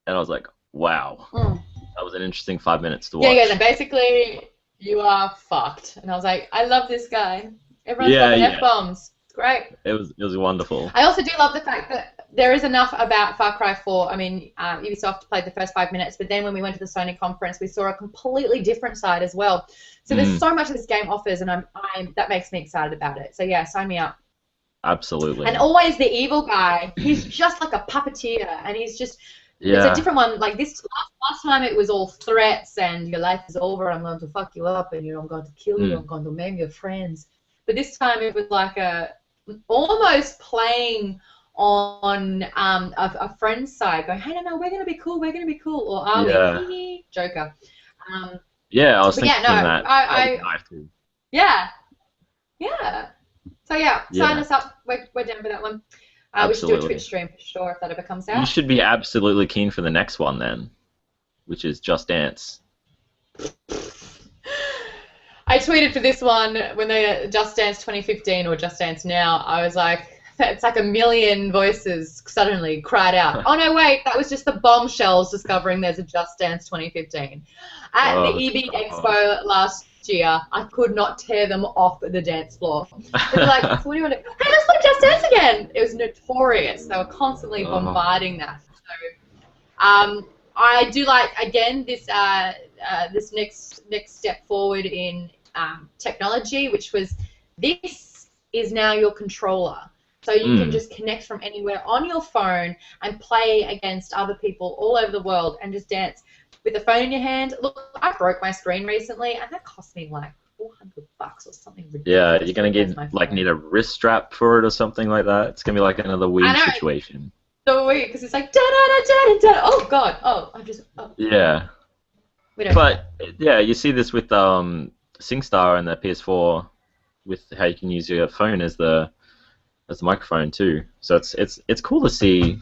And I was like, wow, that was an interesting 5 minutes to watch. Yeah, then basically, you are fucked. And I was like, I love this guy. Everyone's got F-bombs. It's great. It was wonderful. I also do love the fact that there is enough about Far Cry 4. I mean, Ubisoft played the first 5 minutes, but then when we went to the Sony conference, we saw a completely different side as well. So there's so much this game offers, and that makes me excited about it. So yeah, sign me up. Absolutely. And always the evil guy. He's just like a puppeteer, and he's just... Yeah. It's a different one. Like this last time, it was all threats and your life is over. I'm going to fuck you up, and I'm going to kill you. I'm going to maim your friends. But this time, it was like almost playing on a friend's side, going, "Hey, no, we're going to be cool. We're going to be cool." Or are we? Joker. Yeah, I was thinking that. Yeah. So yeah, sign us up. We're down for that one. We should do a Twitch stream for sure if that ever comes out. You should be absolutely keen for the next one then, which is Just Dance. I tweeted for this one when they Just Dance 2015 or Just Dance Now. I was like, it's like a million voices suddenly cried out. Oh no, wait, that was just the bombshells discovering there's a Just Dance 2015. At the EB Expo last year, I could not tear them off the dance floor. They were like, so what do you want to do? Hey, let's play Just Dance again. It was notorious. They were constantly bombarding that. So, I do like, again, this next step forward in technology, which was this is now your controller. So you can just connect from anywhere on your phone and play against other people all over the world and just dance with the phone in your hand. Look, I broke my screen recently, and that cost me like $400 or something ridiculous. Yeah, you're gonna need a wrist strap for it or something like that. It's gonna be like another Wii situation. The Wii, because it's like da da da da da. Oh god. Oh, I'm just. Oh. Yeah. Yeah, you see this with SingStar and the PS4, with how you can use your phone as the microphone too. So it's cool to see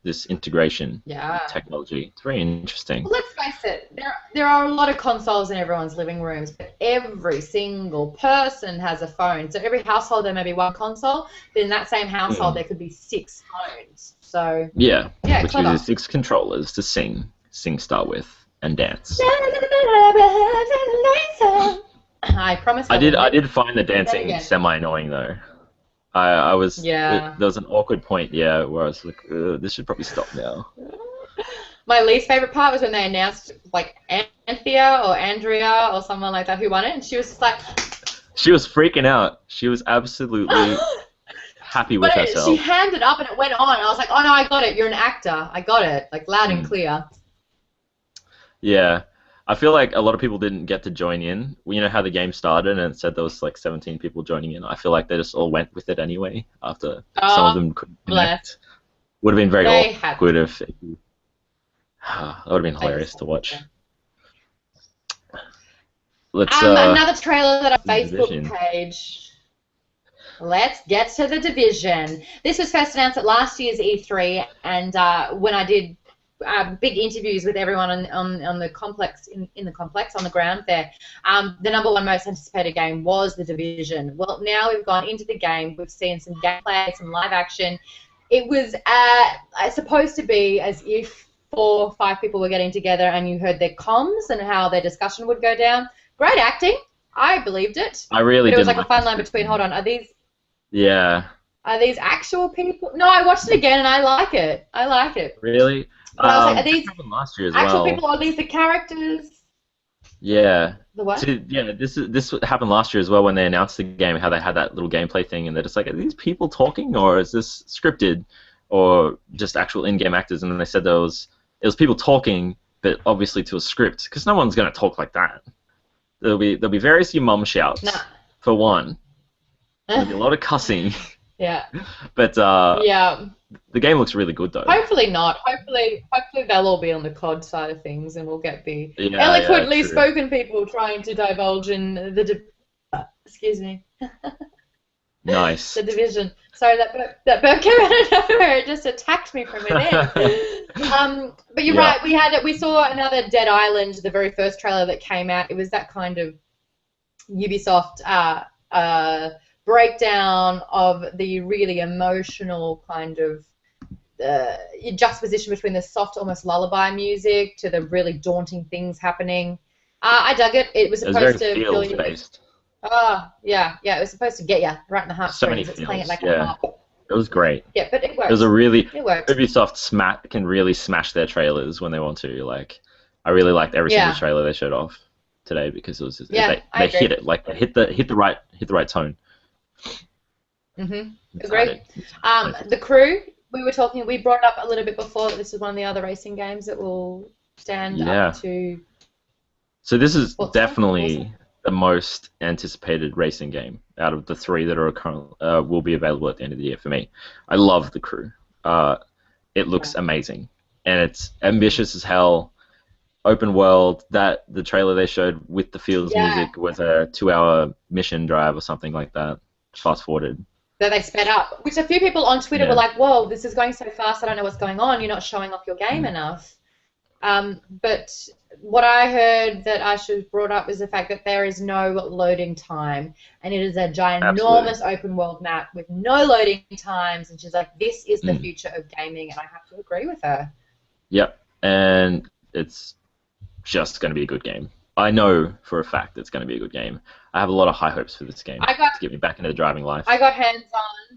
this integration technology. It's very interesting. Well, let's face it, there are a lot of consoles in everyone's living rooms, but every single person has a phone. So every household there may be one console, but in that same household there could be 6 phones. So yeah, which clever. uses 6 controllers to SingStar with and dance. I promise. I did find the dancing semi-annoying though. I was there was an awkward point where I was like, this should probably stop now. My least favorite part was when they announced like Anthea or Andrea or someone like that who won it, and she was just like, she was freaking out. She was absolutely happy with herself. She handed up and it went on. I was like, oh no, I got it. You're an actor. I got it. Like loud and clear. Yeah. I feel like a lot of people didn't get to join in. You know how the game started and it said there was like 17 people joining in. I feel like they just all went with it anyway after some of them couldn't connect. Would have been very They had awkward if that would have been hilarious to watch. Let's another trailer that on Facebook page. Let's get to the division. This was first announced at last year's E3, and when I did big interviews with everyone on the complex in the complex on the ground there, the #1 most anticipated game was the Division. Well, now we've gone into the game. We've seen some gameplay, some live action. It was supposed to be as if 4 or 5 people were getting together and you heard their comms and how their discussion would go down. Great acting. I believed it. I really did. It was like a fine line between, hold on, are these... Yeah. Are these actual people? No, I watched it again and I like it. I like it. Really? But I was like, are these last year as actual well. people? Or are these the characters? Yeah. The what? So, yeah, this happened last year as well when they announced the game, how they had that little gameplay thing, and they're just like, are these people talking, or is this scripted, or just actual in-game actors? And then they said it was people talking, but obviously to a script, because no one's going to talk like that. There'll be very few mum shouts, for one. There'll be a lot of cussing. Yeah. But yeah. The game looks really good though. Hopefully not. Hopefully they'll all be on the COD side of things, and we'll get the eloquently spoken people trying to divulge in the excuse me. Nice. The Division. Sorry, that bird came out of nowhere. It just attacked me from within. But you're right. We saw another Dead Island, the very first trailer that came out. It was that kind of Ubisoft breakdown of the really emotional kind of juxtaposition between the soft, almost lullaby music to the really daunting things happening. I dug it. It was supposed to feel based. Oh, yeah. It was supposed to get you right in the heart. So many feels, playing it like a harp. It was great. Yeah, but it worked. It worked. Ubisoft can really smash their trailers when they want to. Like, I really liked every single trailer they showed off today because it was just, they hit it, like they hit the right tone. Agreed. The crew, we brought up a little bit before that this is one of the other racing games that will stand up to. So this is definitely the most anticipated racing game out of the 3 that are will be available at the end of the year for me. I love the crew. It looks amazing, and it's ambitious as hell. Open world. That the trailer they showed with the Fields music was a 2-hour mission drive or something like that. Fast forwarded. That they sped up, which a few people on Twitter were like, "Whoa, this is going so fast. I don't know what's going on. You're not showing off your game enough." But what I heard that I should have brought up was the fact that there is no loading time, and it is a ginormous open world map with no loading times. And she's like, "This is the future of gaming," and I have to agree with her. Yep, and it's just going to be a good game. I know for a fact it's going to be a good game. I have a lot of high hopes for this game to get me back into the driving life. I got hands-on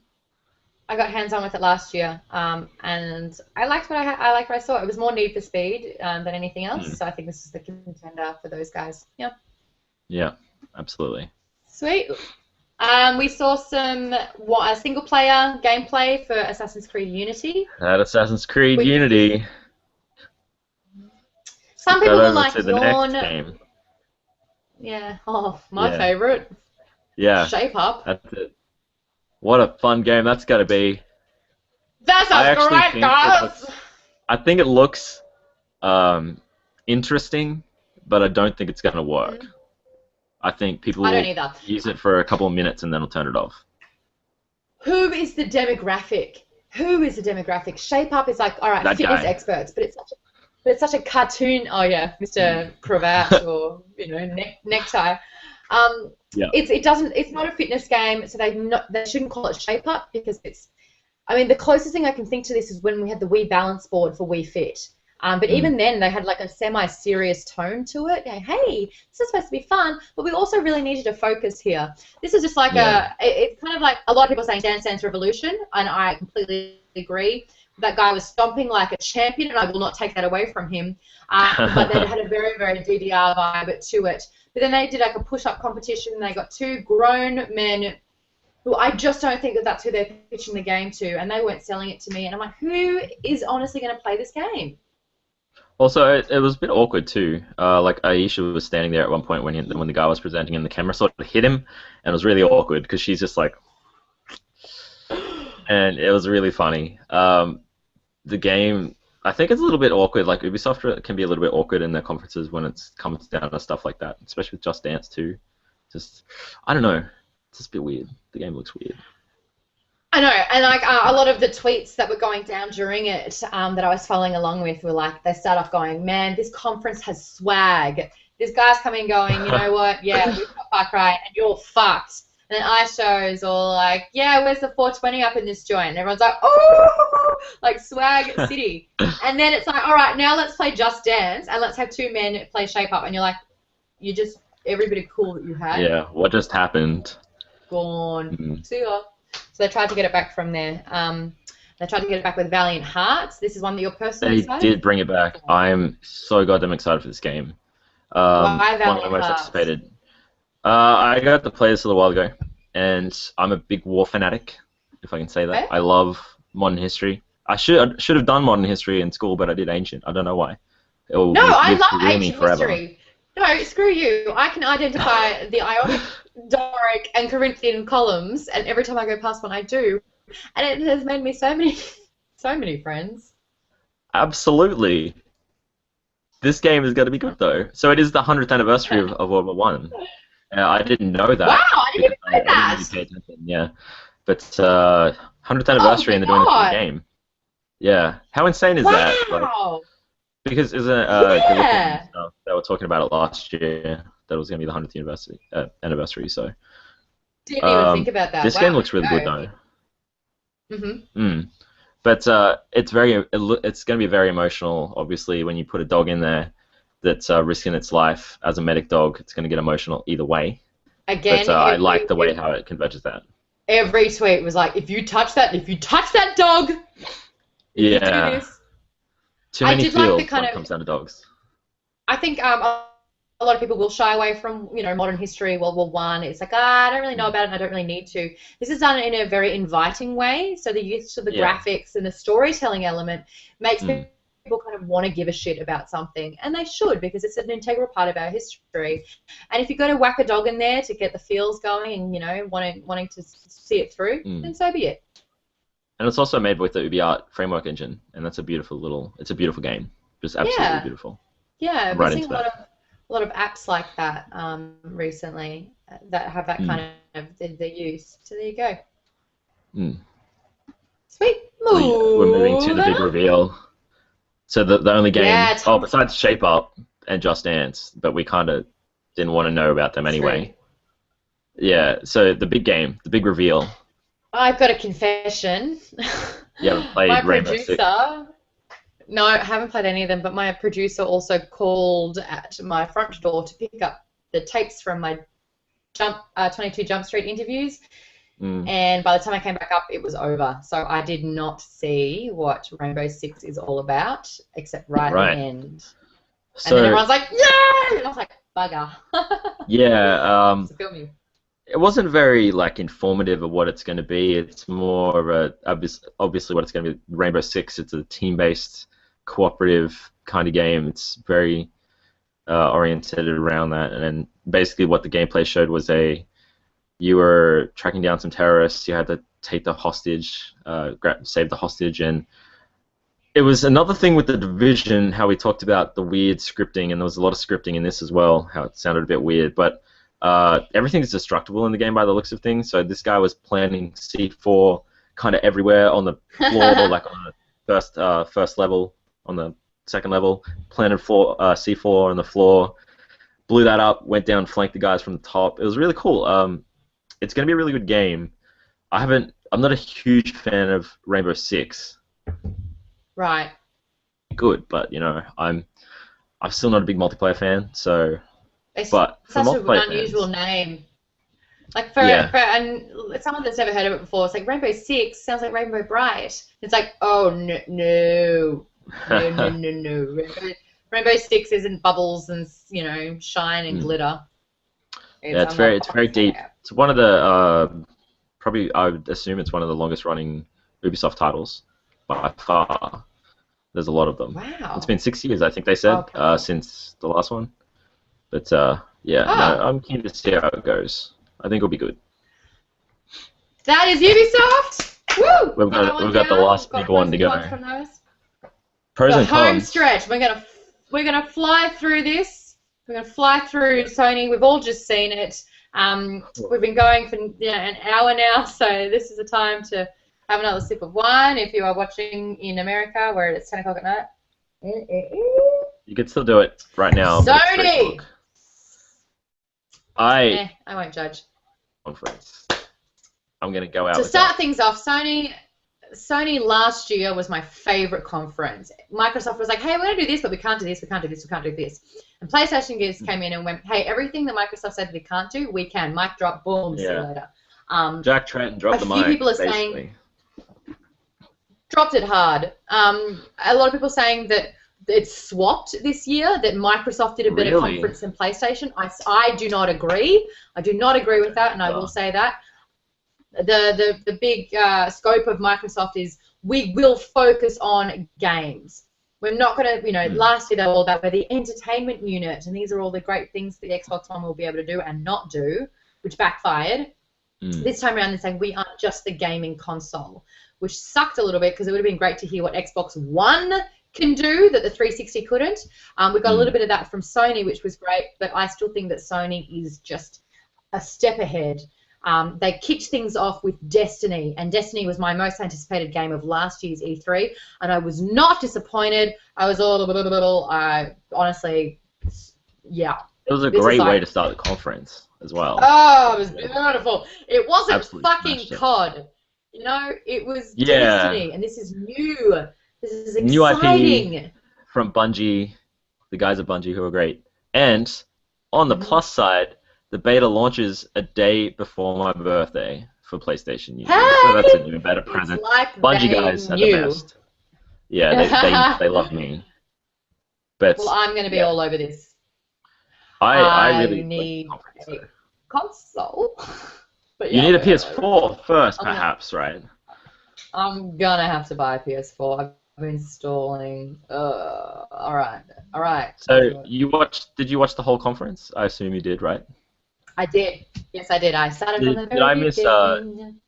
with it last year, and I liked what I saw. It was more Need for Speed than anything else, so I think this is the contender for those guys. Yeah. Yeah, absolutely. Sweet. We saw some single-player gameplay for Assassin's Creed Unity. Assassin's Creed Unity. Some people were like, "Yawn." Yeah. Oh, my favorite. Yeah. Shape Up. That's it. What a fun game that's going to be. That sounds great, guys. I think it looks interesting, but I don't think it's going to work. I think people will use it for a couple of minutes and then will turn it off. Who is the demographic? Shape Up is like, all right, that fitness experts, but it's such a cartoon. Oh yeah, Mr. Cravat or necktie. It's not a fitness game, so they shouldn't call it Shape Up because the closest thing I can think to this is when we had the Wii Balance Board for Wii Fit. But even then, they had like a semi-serious tone to it. Hey, this is supposed to be fun, but we also really need you to focus here. This is just like it's kind of like a lot of people saying Dance Dance Revolution, and I completely agree. That guy was stomping like a champion, and I will not take that away from him. But they had a very, very DDR vibe to it. But then they did like a push-up competition, and they got 2 grown men who I just don't think that's who they're pitching the game to, and they weren't selling it to me. And I'm like, who is honestly going to play this game? Also, it was a bit awkward too. Like Aisha was standing there at one point when the guy was presenting, and the camera sort of hit him, and it was really awkward because she's just like, and it was really funny. the game, I think it's a little bit awkward. Like Ubisoft can be a little bit awkward in their conferences when it comes down to stuff like that, especially with Just Dance too. Just, I don't know, it's just a bit weird. The game looks weird. I know, and like a lot of the tweets that were going down during it that I was following along with were like, they start off going, man, this conference has swag. This guy's coming going, you know what, yeah, we've got Far Cry, and you're fucked. And then iShow's all like, yeah, where's the 420 up in this joint? And everyone's like, oh, like swag city. And then it's like, all right, now let's play Just Dance, and let's have two men play Shape Up. And you're like, you just, every bit of cool that you had. Yeah, what just happened? Gone. Mm-hmm. See ya. So they tried to get it back from there. They tried to get it back with Valiant Hearts. This is one that you're personally excited? They did bring it back. I'm so goddamn excited for this game. Why Valiant one of my most anticipated. I got to play this a little while ago, and I'm a big war fanatic, if I can say that. Okay. I love modern history. I should have done modern history in school, but I did ancient. I don't know why. I love ancient history. No, screw you. I can identify the Ionic, Doric, and Corinthian columns, and every time I go past one, I do. And it has made me so many friends. Absolutely. This game is going to be good, though. So it is the 100th anniversary of World War One. I didn't know that. Wow, I didn't even know that. I didn't really pay attention, yeah. But 100th anniversary and they're doing this in the game. Yeah. How insane is that? Like, because isn't it stuff that we're talking about it last year that was going to be the 100th anniversary, so. Didn't even think about that. This game looks really good, though. But it's going to be very emotional, obviously, when you put a dog in there that's risking its life as a medic dog. It's going to get emotional either way. Again, but I like the way how it converges that. Every tweet was like, if you touch that dog, you do this. Too many feels when it comes down to dogs. I think a lot of people will shy away from, modern history, World War One. It's like, I don't really know about it and I don't really need to. This is done in a very inviting way, so the use of the graphics and the storytelling element makes people kind of want to give a shit about something, and they should, because it's an integral part of our history. And if you've got to whack a dog in there to get the feels going and, wanting to see it through, then so be it. And it's also made with the UbiArt framework engine, and that's a beautiful game. Just absolutely beautiful. Yeah, I've seen a lot of apps like that recently that have that kind of the use. So there you go. Sweet. We're moving to the big reveal. So the only game, besides Shape Up and Just Dance, but we kind of didn't want to know about them anyway. Yeah, so the big game, the big reveal. I've got a confession. You haven't played Rainbow Six? No, I haven't played any of them, but my producer also called at my front door to pick up the tapes from my 22 Jump Street interviews. And by the time I came back up, it was over. So I did not see what Rainbow Six is all about, except right at the end. So, and then everyone's like, yay! And I was like, bugger. Yeah. It wasn't very informative of what it's going to be. It's more of a obviously what it's going to be. Rainbow Six. It's a team-based, cooperative kind of game. It's very oriented around that. And then basically what the gameplay showed was you were tracking down some terrorists. You had to take the hostage, save the hostage, and it was another thing with the Division. How we talked about the weird scripting, and there was a lot of scripting in this as well. How it sounded a bit weird, but. Everything's destructible in the game by the looks of things. So this guy was planting C4 kind of everywhere on the floor, like on the first level, on the second level, planted C4 on the floor, blew that up, went down, flanked the guys from the top. It was really cool. It's going to be a really good game. I'm not a huge fan of Rainbow Six. Right. Good, but I'm still not a big multiplayer fan, so. It's such an unusual name. Like and someone that's never heard of it before, it's like Rainbow Six sounds like Rainbow Bright. It's like, oh no. Rainbow Six isn't bubbles and shine and glitter. It's very deep. It's one of the probably I would assume it's one of the longest running Ubisoft titles by far. There's a lot of them. Wow. It's been 6 years, I think they said, since the last one. But I'm keen to see how it goes. I think it'll be good. That is Ubisoft. Woo! We've got the last big one to go. Pros the and home cons. stretch. We're gonna fly through this. We're gonna fly through Sony. We've all just seen it. We've been going for an hour now, so this is the time to have another sip of wine. If you are watching in America, where it's 10 o'clock at night. You could still do it right now. Sony. I won't judge. Conference. I'm gonna go out. To with start that. things off, Sony last year was my favorite conference. Microsoft was like, hey, we're going to do this, but we can't do this, we can't do this, we can't do this. And PlayStation gears came in and went, hey, everything that Microsoft said we can't do, we can. Mic drop, boom, see you later. Jack Trenton dropped the mic. A few people are saying, dropped it hard. A lot of people saying that it's swapped this year, that Microsoft did a better conference than PlayStation. I do not agree. I do not agree with that, and I will say that. The big scope of Microsoft is we will focus on games. We're not going to, last year they were all about the entertainment unit, and these are all the great things that the Xbox One will be able to do and not do, which backfired. This time around they're saying we aren't just the gaming console, which sucked a little bit because it would have been great to hear what Xbox One can do that the 360 couldn't. We got a little bit of that from Sony, which was great, but I still think that Sony is just a step ahead. They kicked things off with Destiny, and Destiny was my most anticipated game of last year's E3, and I was not disappointed. I was honestly, yeah. It was a great way to start the conference as well. Oh, it was beautiful. It wasn't Absolutely fucking COD. It was Destiny, and this is new. This is exciting. New IP from Bungie, the guys at Bungie who are great. And on the plus side, the beta launches a day before my birthday for PlayStation users, so that's an even better present. Like Bungie guys are the best. Yeah, they love me. But well, I'm going to be all over this. I really need a console. But you need a PS4 first, perhaps, right? I'm gonna have to buy a PS4. I've been installing. All right. So Did you watch the whole conference? I assume you did, right? I did. Yes, I did. I started from the very beginning.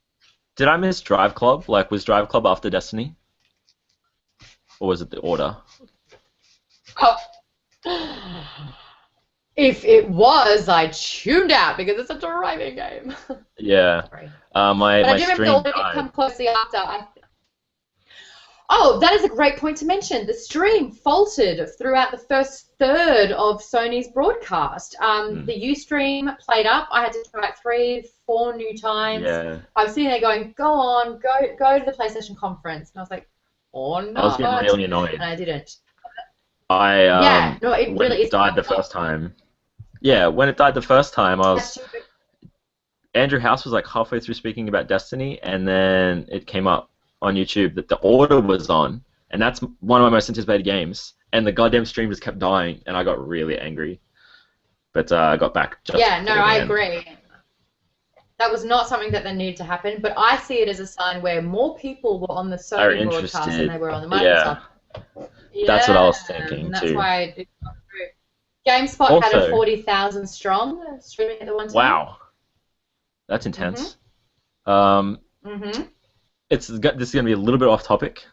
Did I miss Drive Club? Like, was Drive Club after Destiny? Or was it the order? Oh. If it was, I tuned out because it's a driving game. Yeah. My stream died. Come closely after. Oh, that is a great point to mention. The stream faltered throughout the first third of Sony's broadcast. The Ustream played up. I had to try about 3-4 new times. Yeah. I was sitting there going, go on, go to the PlayStation conference. And I was like, oh no. I was getting really annoyed. And I didn't. It really died the first time. Yeah, when it died the first time, Andrew House was like halfway through speaking about Destiny, and then it came up on YouTube that the order was on, and that's one of my most anticipated games, and the goddamn stream just kept dying, and I got really angry. But I got back just I agree. That was not something that needed to happen, but I see it as a sign where more people were on the Sony broadcast than they were on the Microsoft. Yeah, that's what I was thinking, and that's too. why it got through. GameSpot had a 40,000 strong streaming at the one time. Wow. That's intense. This is going to be a little bit off topic.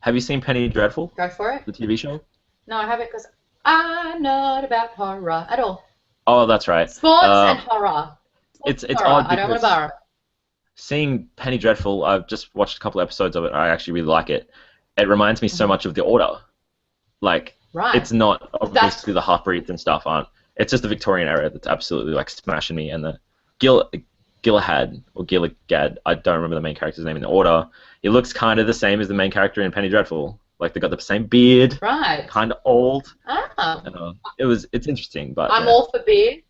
Have you seen Penny Dreadful? Go for it. The TV show? No, I haven't because I'm not about horror at all. Oh, that's right. Sports and horror. It's odd because I don't want to borrow. Seeing Penny Dreadful, I've just watched a couple episodes of it. I actually really like it. It reminds me so much of The Order. Like, it's not obviously the half-breeds and stuff aren't. It's just the Victorian era that's absolutely like smashing me. And the Gilahad or Gilligad, I don't remember the main character's name in The Order. He looks kind of the same as the main character in Penny Dreadful. Like they got the same beard. Right. Kind of old. Ah. It's interesting, but I'm all for beard.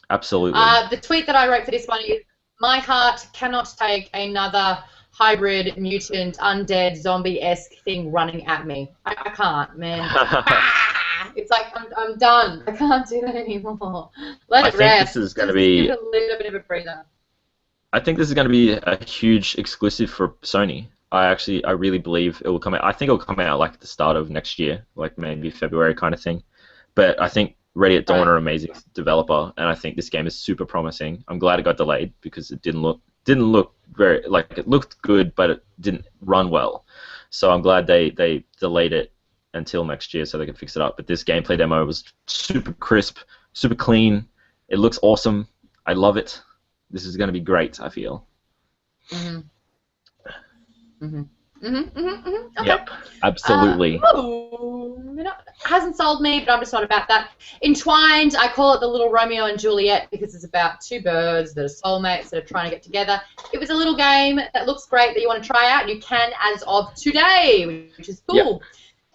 Absolutely. The tweet that I wrote for this one is, my heart cannot take another hybrid, mutant, undead, zombie-esque thing running at me. I can't, man. It's like, I'm done. I can't do that anymore. Let it rest. I think this is going to be a little bit of a breather. I think this is going to be a huge exclusive for Sony. I really believe it will come out. I think it will come out like at the start of next year, like maybe February kind of thing. But I think Ready at Dawn are an amazing developer, and I think this game is super promising. I'm glad it got delayed because it didn't look very, like, it looked good, but it didn't run well. So I'm glad they delayed it until next year so they can fix it up. But this gameplay demo was super crisp, super clean. It looks awesome. I love it. This is going to be great, I feel. Mm-hmm. Mm-hmm. Mm-hmm. Mm-hmm. Mm-hmm. Okay. Yep, absolutely. Hasn't sold me, but I'm just not about that. Entwined, I call it the little Romeo and Juliet because it's about two birds that are soulmates that are trying to get together. It was a little game that looks great that you want to try out, and you can as of today, which is cool.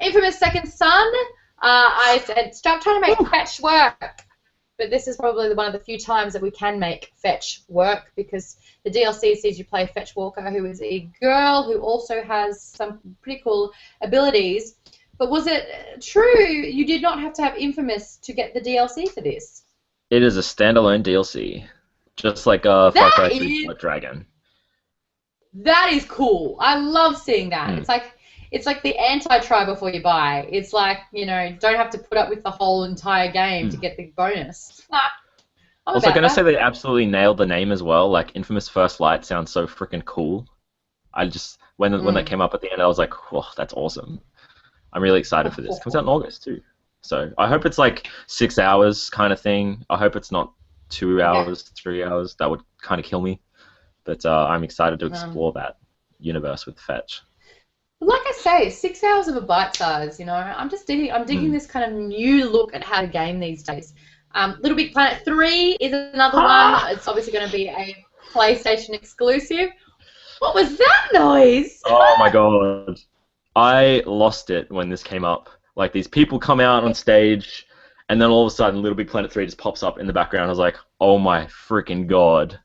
Yep. Infamous Second Son, I said, stop trying to make fetch work. But this is probably one of the few times that we can make fetch work because the DLC sees you play Fetch Walker, who is a girl who also has some pretty cool abilities. But was it true you did not have to have Infamous to get the DLC for this? It is a standalone DLC, just like Far Cry 3 Blood Dragon. That is cool. I love seeing that. It's like the anti-try before you buy. It's like, you know, don't have to put up with the whole entire game to get the bonus. I'm also going to say they absolutely nailed the name as well. Like, Infamous First Light sounds so freaking cool. I just, when that came up at the end, I was like, whoa, that's awesome. I'm really excited for this. It comes out in August, too. So, I hope it's like 6 hours kind of thing. I hope it's not 2 hours, 3 hours. That would kind of kill me. But I'm excited to explore that universe with Fetch. Like I say, 6 hours of a bite size, you know. I'm digging this kind of new look at how to game these days. Little Big Planet 3 is another one. It's obviously going to be a PlayStation exclusive. What was that noise? Oh my god. I lost it when this came up. Like, these people come out on stage, and then all of a sudden Little Big Planet 3 just pops up in the background. I was like, oh my freaking god.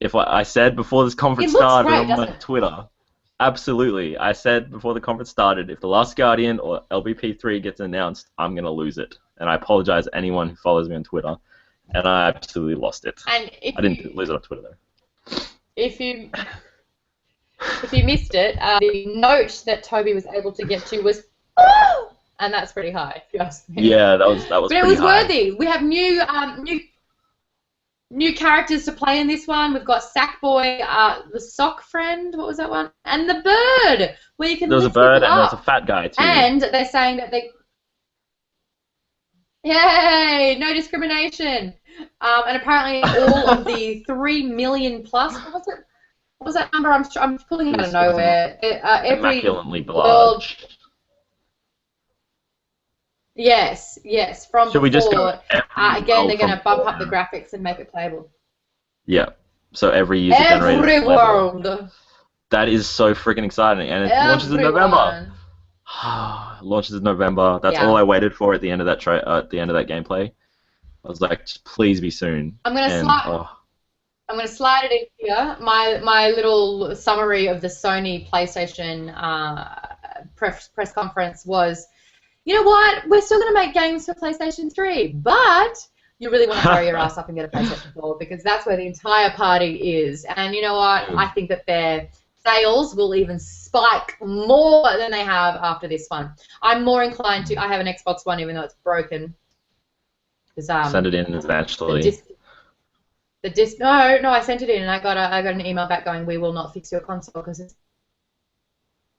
If I said before this conference started on my Twitter... Absolutely. I said before the conference started, if The Last Guardian or LBP3 gets announced, I'm going to lose it. And I apologize to anyone who follows me on Twitter. And I absolutely lost it. And I didn't lose it on Twitter, though. If you missed it, the note that Toby was able to get to was, oh! And that's pretty high, if you ask me. Yeah, that was but pretty high. But it was worthy. We have new characters to play in this one. We've got Sackboy, the sock friend, what was that one? And the bird, where you can There was a bird and there was a fat guy too. And they're saying that yay, no discrimination. And apparently all of the 3 million plus, what was that number? I'm pulling it out of nowhere. Every immaculately world. Yes, from Should before. We just go again, they're going to bump up the graphics and make it playable. Yeah, so every user generated. Every world. That is so freaking exciting, and it launches in November. Launches in November. That's all I waited for at the end of that gameplay. I was like, just please be soon. I'm going to slide it in here. My little summary of the Sony PlayStation press conference was, you know what? We're still going to make games for PlayStation 3, but you really want to throw your ass up and get a PlayStation 4 because that's where the entire party is. And you know what? I think that their sales will even spike more than they have after this one. I'm more inclined to. I have an Xbox One, even though it's broken. Send it in eventually. No, I sent it in and I got an email back going, we will not fix your console because it's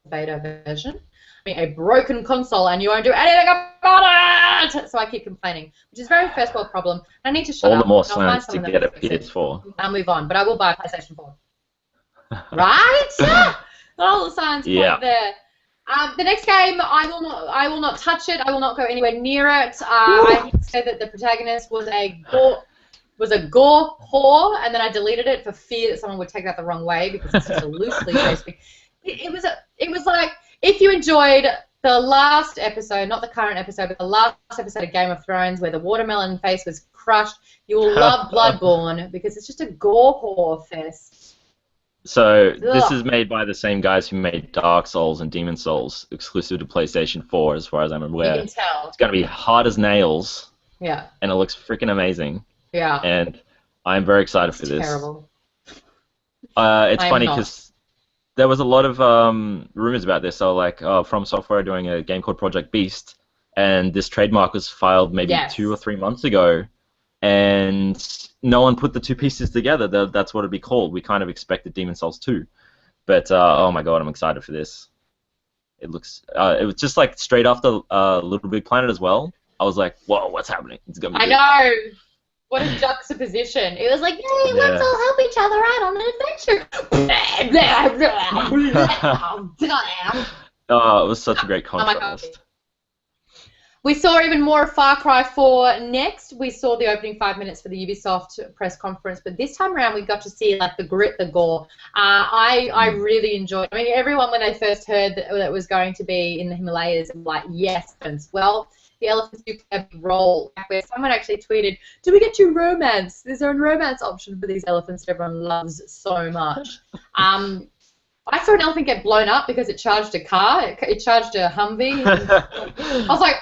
a beta version. A broken console and you won't do anything about it. So I keep complaining, which is a very first world problem. I need to shut up. All the more science to get a PS4. I'll move on, but I will buy a PlayStation 4. Right? Not all the science point there. The next game, I will not touch it. I will not go anywhere near it. I said that the protagonist was a gore whore, and then I deleted it for fear that someone would take that the wrong way because it's just a loosely based thing. It was like, if you enjoyed the last episode, not the current episode, but the last episode of Game of Thrones where the watermelon face was crushed, you will love Bloodborne because it's just a gore whore fest. So this is made by the same guys who made Dark Souls and Demon Souls, exclusive to PlayStation 4, as far as I'm aware. You can tell. It's going to be hard as nails. Yeah. And it looks freaking amazing. Yeah. And I'm very excited for this. Terrible. It's funny because there was a lot of rumors about this. So, like, From Software doing a game called Project Beast, and this trademark was filed maybe 2 or 3 months ago, and no one put the two pieces together. That's what it'd be called. We kind of expected Demon Souls 2, but oh my god, I'm excited for this. It looks. It was just like straight after Little Big Planet as well. I was like, whoa, what's happening? It's gonna be good. I know. What a juxtaposition. It was like, yay, let's all help each other out on an adventure. Oh, it was such a great contrast. We saw even more of Far Cry 4 next. We saw the opening 5 minutes for the Ubisoft press conference, but this time around we got to see like the grit, the gore. I really enjoyed. I mean, everyone when they first heard that it was going to be in the Himalayas, was like, yes, well. The elephants do play a big role. Where someone actually tweeted, "Do we get to romance? Is there a romance option for these elephants that everyone loves so much?" I saw an elephant get blown up because it charged a car. It charged a Humvee. I was like,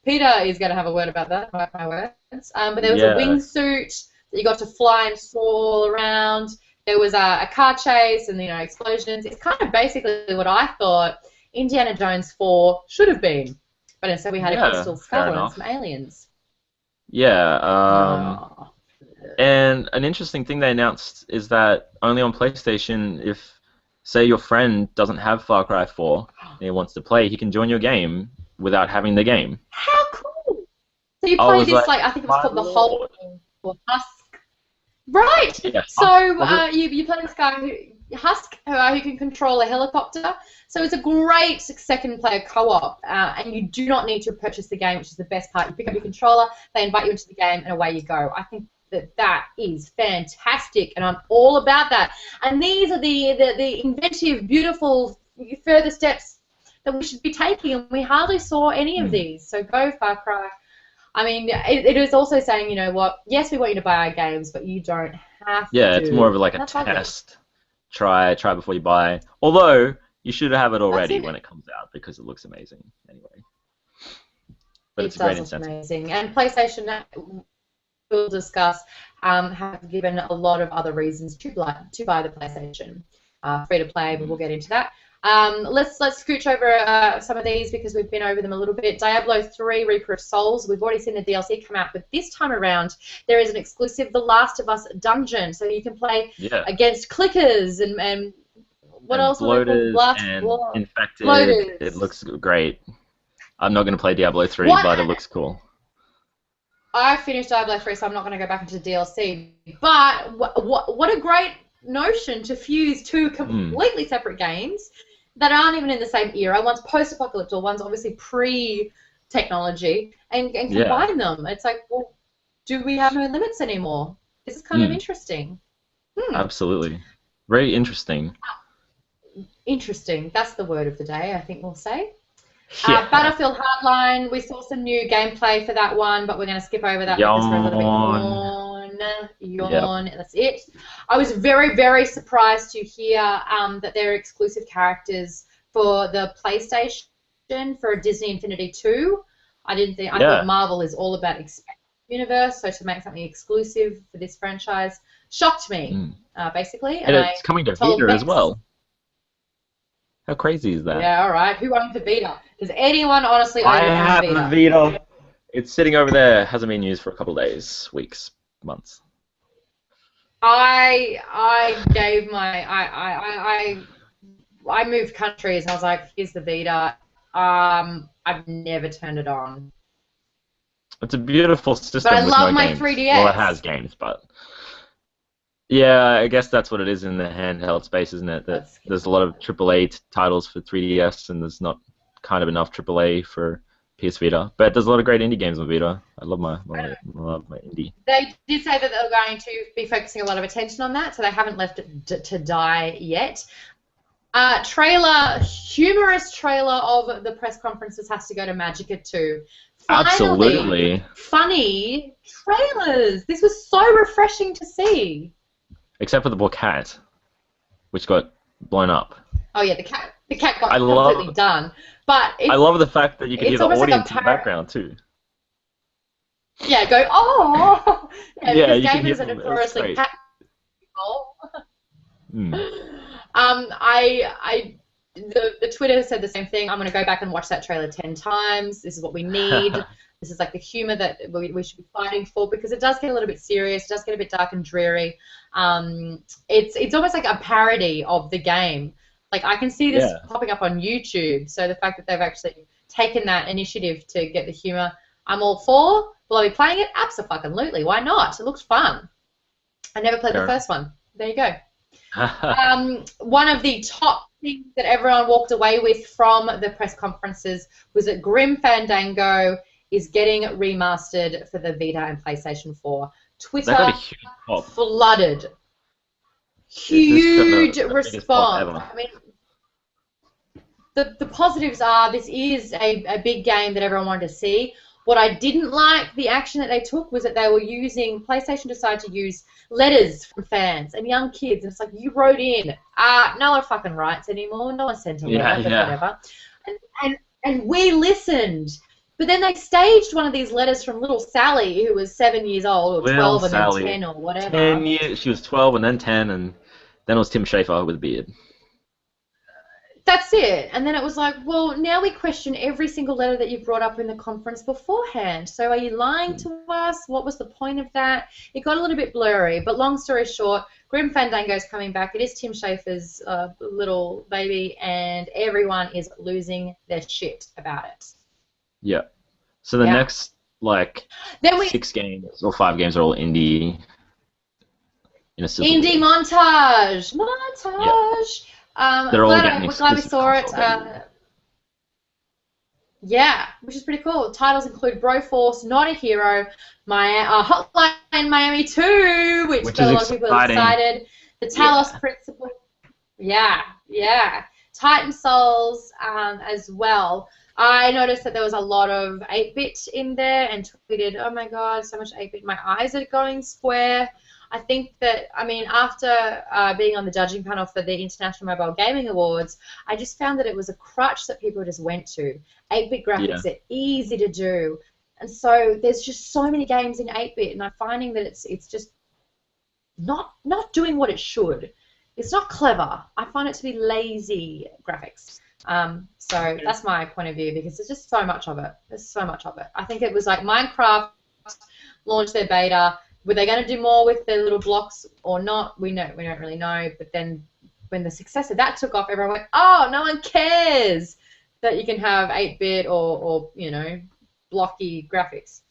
Peter is going to have a word about that. Mark my words. But there was a wingsuit that you got to fly and soar all around. There was a car chase and explosions. It's kind of basically what I thought Indiana Jones 4 should have been. But instead we had a crystal skull and some aliens. Yeah. And an interesting thing they announced is that only on PlayStation, if, say, your friend doesn't have Far Cry 4 and he wants to play, he can join your game without having the game. How cool! So you play this, I think it was called the Hulk or Husk. Right! Yeah, so you play this guy, Husk, who can control a helicopter. So it's a great second-player co-op, and you do not need to purchase the game, which is the best part. You pick up your controller, they invite you into the game, and away you go. I think that is fantastic, and I'm all about that. And these are the inventive, beautiful, further steps that we should be taking, and we hardly saw any of these. So go Far Cry. I mean, it is also saying, you know what, yes, we want you to buy our games, but you don't have to. Yeah, it's more of like a test. Try before you buy. Although, you should have it already when it comes out because it looks amazing anyway. But it's a great incentive. Amazing. And PlayStation, we'll discuss, have given a lot of other reasons to buy the PlayStation. Free to play, but we'll get into that. Let's scooch over some of these because we've been over them a little bit. Diablo 3 Reaper of Souls. We've already seen the DLC come out, but this time around there is an exclusive The Last of Us dungeon, so you can play against clickers and what else? Bloaters and infected. Bloaters. It looks great. I'm not going to play Diablo 3, but it looks cool. I finished Diablo 3, so I'm not going to go back into the DLC. But what a great notion to fuse two completely separate games that aren't even in the same era. One's post-apocalyptic, one's obviously pre-technology, and combine them. It's like, well, do we have no limits anymore? This is kind of interesting. Absolutely. Very interesting. Interesting. That's the word of the day, I think we'll say. Battlefield Hardline, we saw some new gameplay for that one, but we're going to skip over that because we're a little bit yawn. That's it. I was very, very surprised to hear that there are exclusive characters for the PlayStation for Disney Infinity 2. I thought Marvel is all about expanding the universe, so to make something exclusive for this franchise shocked me, basically. And it's coming to Vita as well. How crazy is that? Yeah, all right. Who owns the Vita? Does anyone honestly own the Vita? I have the Vita. It's sitting over there. Hasn't been used for a couple of days, weeks, months. I gave my I moved countries and I was like, here's the Vita. I've never turned it on. It's a beautiful system. But I love my games. 3DS. Well, it has games, but yeah, I guess that's what it is in the handheld space, isn't it? That there's a lot of AAA titles for 3DS, and there's not kind of enough AAA for PS Vita. But there's a lot of great indie games on Vita. I love my indie. They did say that they were going to be focusing a lot of attention on that, so they haven't left it to die yet. Humorous trailer of the press conferences has to go to Magica 2. Finally, absolutely. Funny trailers. This was so refreshing to see. Except for the poor cat, which got blown up. Oh yeah, the cat got completely done. But I love the fact that you can hear the audience in the background too. Yeah, go oh. Yeah, you game can hear is a them. notoriously cat. The Twitter said the same thing. I'm going to go back and watch that trailer 10 times. This is what we need. This is like the humor that we should be fighting for because it does get a little bit serious. It does get a bit dark and dreary. It's almost like a parody of the game. Like, I can see this Yeah. popping up on YouTube, so the fact that they've actually taken that initiative to get the humor, I'm all for. Will I be playing it? Absolutely. Why not? It looks fun. I never played the first one. There you go. One of the top things that everyone walked away with from the press conferences was that Grim Fandango is getting remastered for the Vita and PlayStation 4. Twitter flooded. Huge response. I mean, the positives are this is a big game that everyone wanted to see. What I didn't like, the action that they took, was that they were using, PlayStation decided to use letters from fans and young kids. And it's like, you wrote in. No one fucking writes anymore. No one sent a letter, whatever. And we listened. But then they staged one of these letters from little Sally, who was 7 years old, or 12 and then 10 or whatever. 10 years, she was 12 and then 10, and then it was Tim Schafer with a beard. That's it. And then it was like, well, now we question every single letter that you brought up in the conference beforehand. So are you lying to us? What was the point of that? It got a little bit blurry. But long story short, Grim Fandango's coming back. It is Tim Schafer's little baby, and everyone is losing their shit about it. Yeah. So the next, like, 6 games or 5 games are all indie. Indie montage! They're all getting glad we saw it. Yeah, which is pretty cool. Titles include Broforce, Not a Hero, Hotline Miami 2, which got a lot of people excited. The Talos Principle. Yeah. Titan Souls as well. I noticed that there was a lot of 8-bit in there and tweeted, oh my god, so much 8-bit. My eyes are going square. I think that, I mean, after being on the judging panel for the International Mobile Gaming Awards, I just found that it was a crutch that people just went to. 8-bit graphics are easy to do. And so there's just so many games in 8-bit, and I'm finding that it's just not doing what it should. It's not clever. I find it to be lazy graphics. So that's my point of view, because there's just so much of it. There's so much of it. I think it was like Minecraft launched their beta. Were they going to do more with their little blocks or not? We don't really know. But then when the success of that took off, everyone went, oh, no one cares that you can have 8-bit or you know, blocky graphics.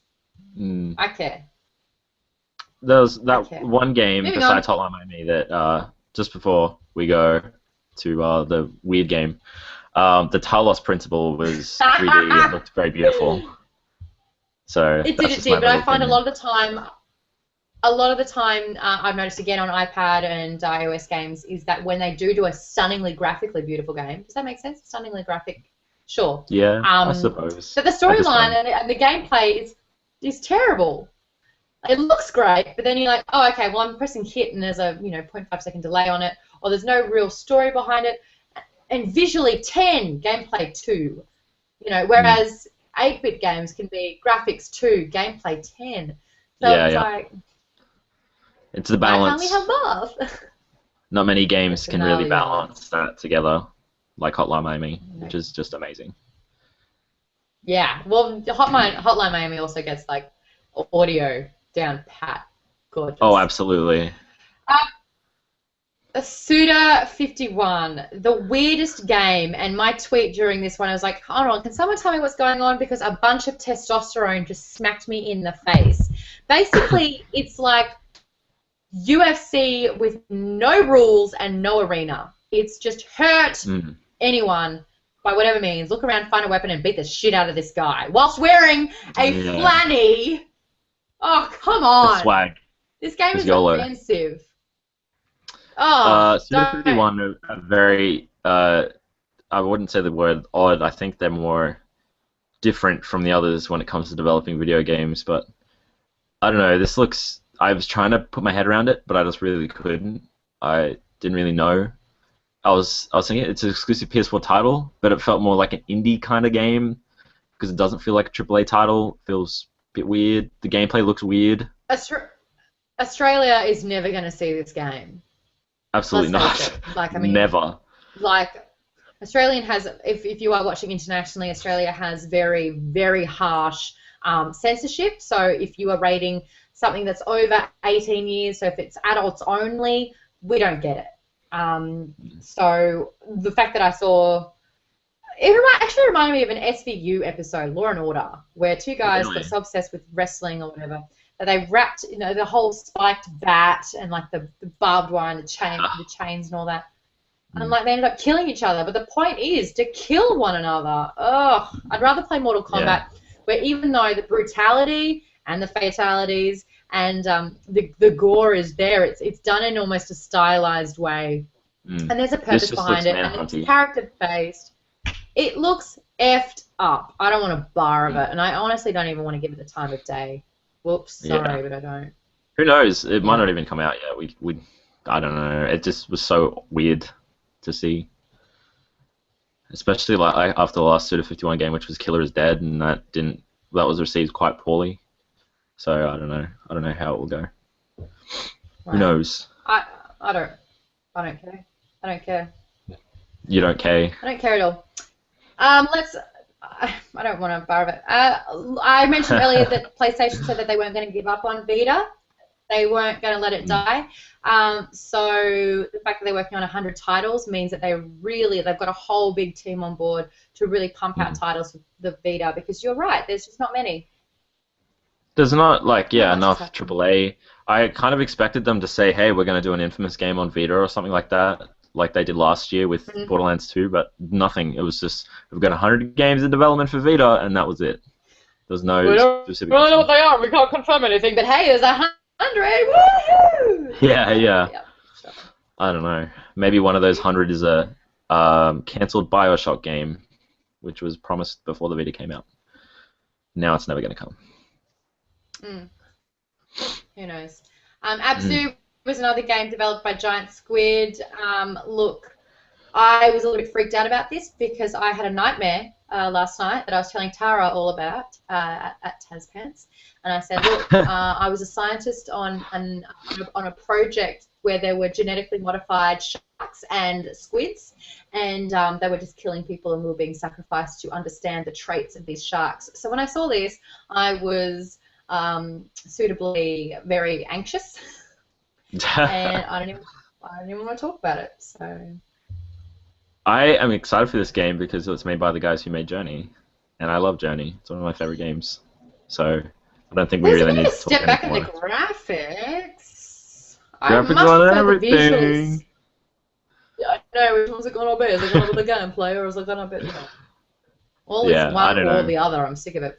I care. There was that one game besides Hotline Miami that just before we go to the weird game, the Talos Principle was 3D. It looked very beautiful. So it did, but I find a lot of the time I've noticed again on iPad and iOS games is that when they do a stunningly graphically beautiful game, does that make sense? Stunningly graphic, sure. Yeah, I suppose. But the storyline and the gameplay is terrible. It looks great, but then you're like, oh, okay, well I'm pressing hit and there's a 0.5-second delay on it, or there's no real story behind it, and visually 10, gameplay 2. Whereas 8-bit games can be graphics 2, gameplay 10. So it's like, it's the balance. Why can't we have both? Not many games can really balance that together, like Hotline Miami, which is just amazing. Yeah, well, Hotline Miami also gets like audio down pat, gorgeous. Oh, absolutely. Suda51, the weirdest game, and my tweet during this one, I was like, hold on, can someone tell me what's going on? Because a bunch of testosterone just smacked me in the face. Basically, it's like UFC with no rules and no arena. It's just hurt anyone by whatever means. Look around, find a weapon, and beat the shit out of this guy whilst wearing a flanny. Oh, come on. The swag. This game is offensive. Suda51 are very, I wouldn't say the word odd. I think they're more different from the others when it comes to developing video games, but I don't know. This looks... I was trying to put my head around it, but I just really couldn't. I didn't really know. I was thinking it's an exclusive PS4 title, but it felt more like an indie kind of game because it doesn't feel like a AAA title. It feels a bit weird. The gameplay looks weird. Australia is never going to see this game. Absolutely not. Like, I mean, never. Like, Australian has, if you are watching internationally, Australia has very, very harsh censorship. So if you are rating something that's over 18 years, so if it's adults only, we don't get it. So the fact that I saw it actually reminded me of an SVU episode, Law and Order, where two guys got so obsessed with wrestling or whatever that they wrapped, the whole spiked bat and like the barbed wire and the chains and all that. And like they ended up killing each other. But the point is to kill one another. Ugh. I'd rather play Mortal Kombat, where even though the brutality and the fatalities and the gore is there, it's done in almost a stylized way. And there's a purpose behind it, and it's character-based. It looks effed up. I don't want a bar of it, and I honestly don't even want to give it the time of day. Whoops, sorry, but I don't. Who knows? It might not even come out yet. I don't know. It just was so weird to see, especially like after the last Suda 51 game, which was Killer is Dead, and that was received quite poorly. So I don't know. I don't know how it will go. Right. Who knows? I don't care. I don't care. You don't care? I don't care at all. I don't want to bar of it. I mentioned earlier that PlayStation said that they weren't going to give up on Vita. They weren't going to let it die. So the fact that they're working on 100 titles means that they've got a whole big team on board to really pump out titles for the Vita, because you're right, there's just not many. There's not enough AAA. I kind of expected them to say, hey, we're going to do an Infamous game on Vita or something like that, like they did last year with Borderlands 2, but nothing. It was just, we've got 100 games in development for Vita, and that was it. There's no specific... We don't know what they are. We can't confirm anything, but hey, there's 100! Woohoo! Yeah. I don't know. Maybe one of those 100 is a cancelled BioShock game, which was promised before the Vita came out. Now it's never going to come. Who knows? Abzu was another game developed by Giant Squid. Look, I was a little bit freaked out about this because I had a nightmare last night that I was telling Tara all about at Tazpants. And I said, look, I was a scientist on a project where there were genetically modified sharks and squids, and they were just killing people, and we were being sacrificed to understand the traits of these sharks. So when I saw this, I was suitably very anxious, and I don't even want to talk about it. So I am excited for this game because it was made by the guys who made Journey, and I love Journey. It's one of my favorite games. So I don't think we really need to talk step back in the graphics. Graphics on everything. Yeah, I know. Which one's it going to be? Is it going to be the gameplay, or is it going to be all is one or the other? I'm sick of it.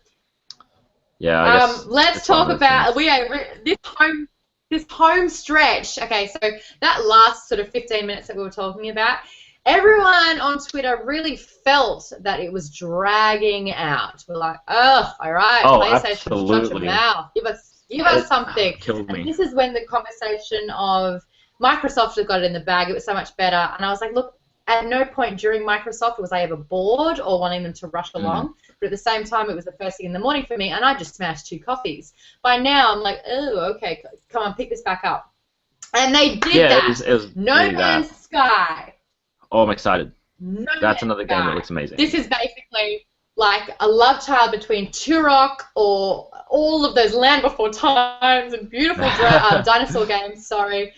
Yeah. I guess let's talk about this home stretch. Okay, so that last sort of 15 minutes that we were talking about, everyone on Twitter really felt that it was dragging out. We're like, oh, all right, PlayStation, shut your mouth. Give us something. Killed me. And this is when the conversation of Microsoft had got it in the bag. It was so much better. And I was like, look, at no point during Microsoft was I ever bored or wanting them to rush along. But at the same time, it was the first thing in the morning for me, and I just smashed 2 coffees. By now, I'm like, oh, okay, come on, pick this back up. And they did that. It was No Man's Sky. Oh, I'm excited. That's another game that looks amazing. This is basically like a love child between Turok or all of those Land Before Times and beautiful dinosaur games. Sorry.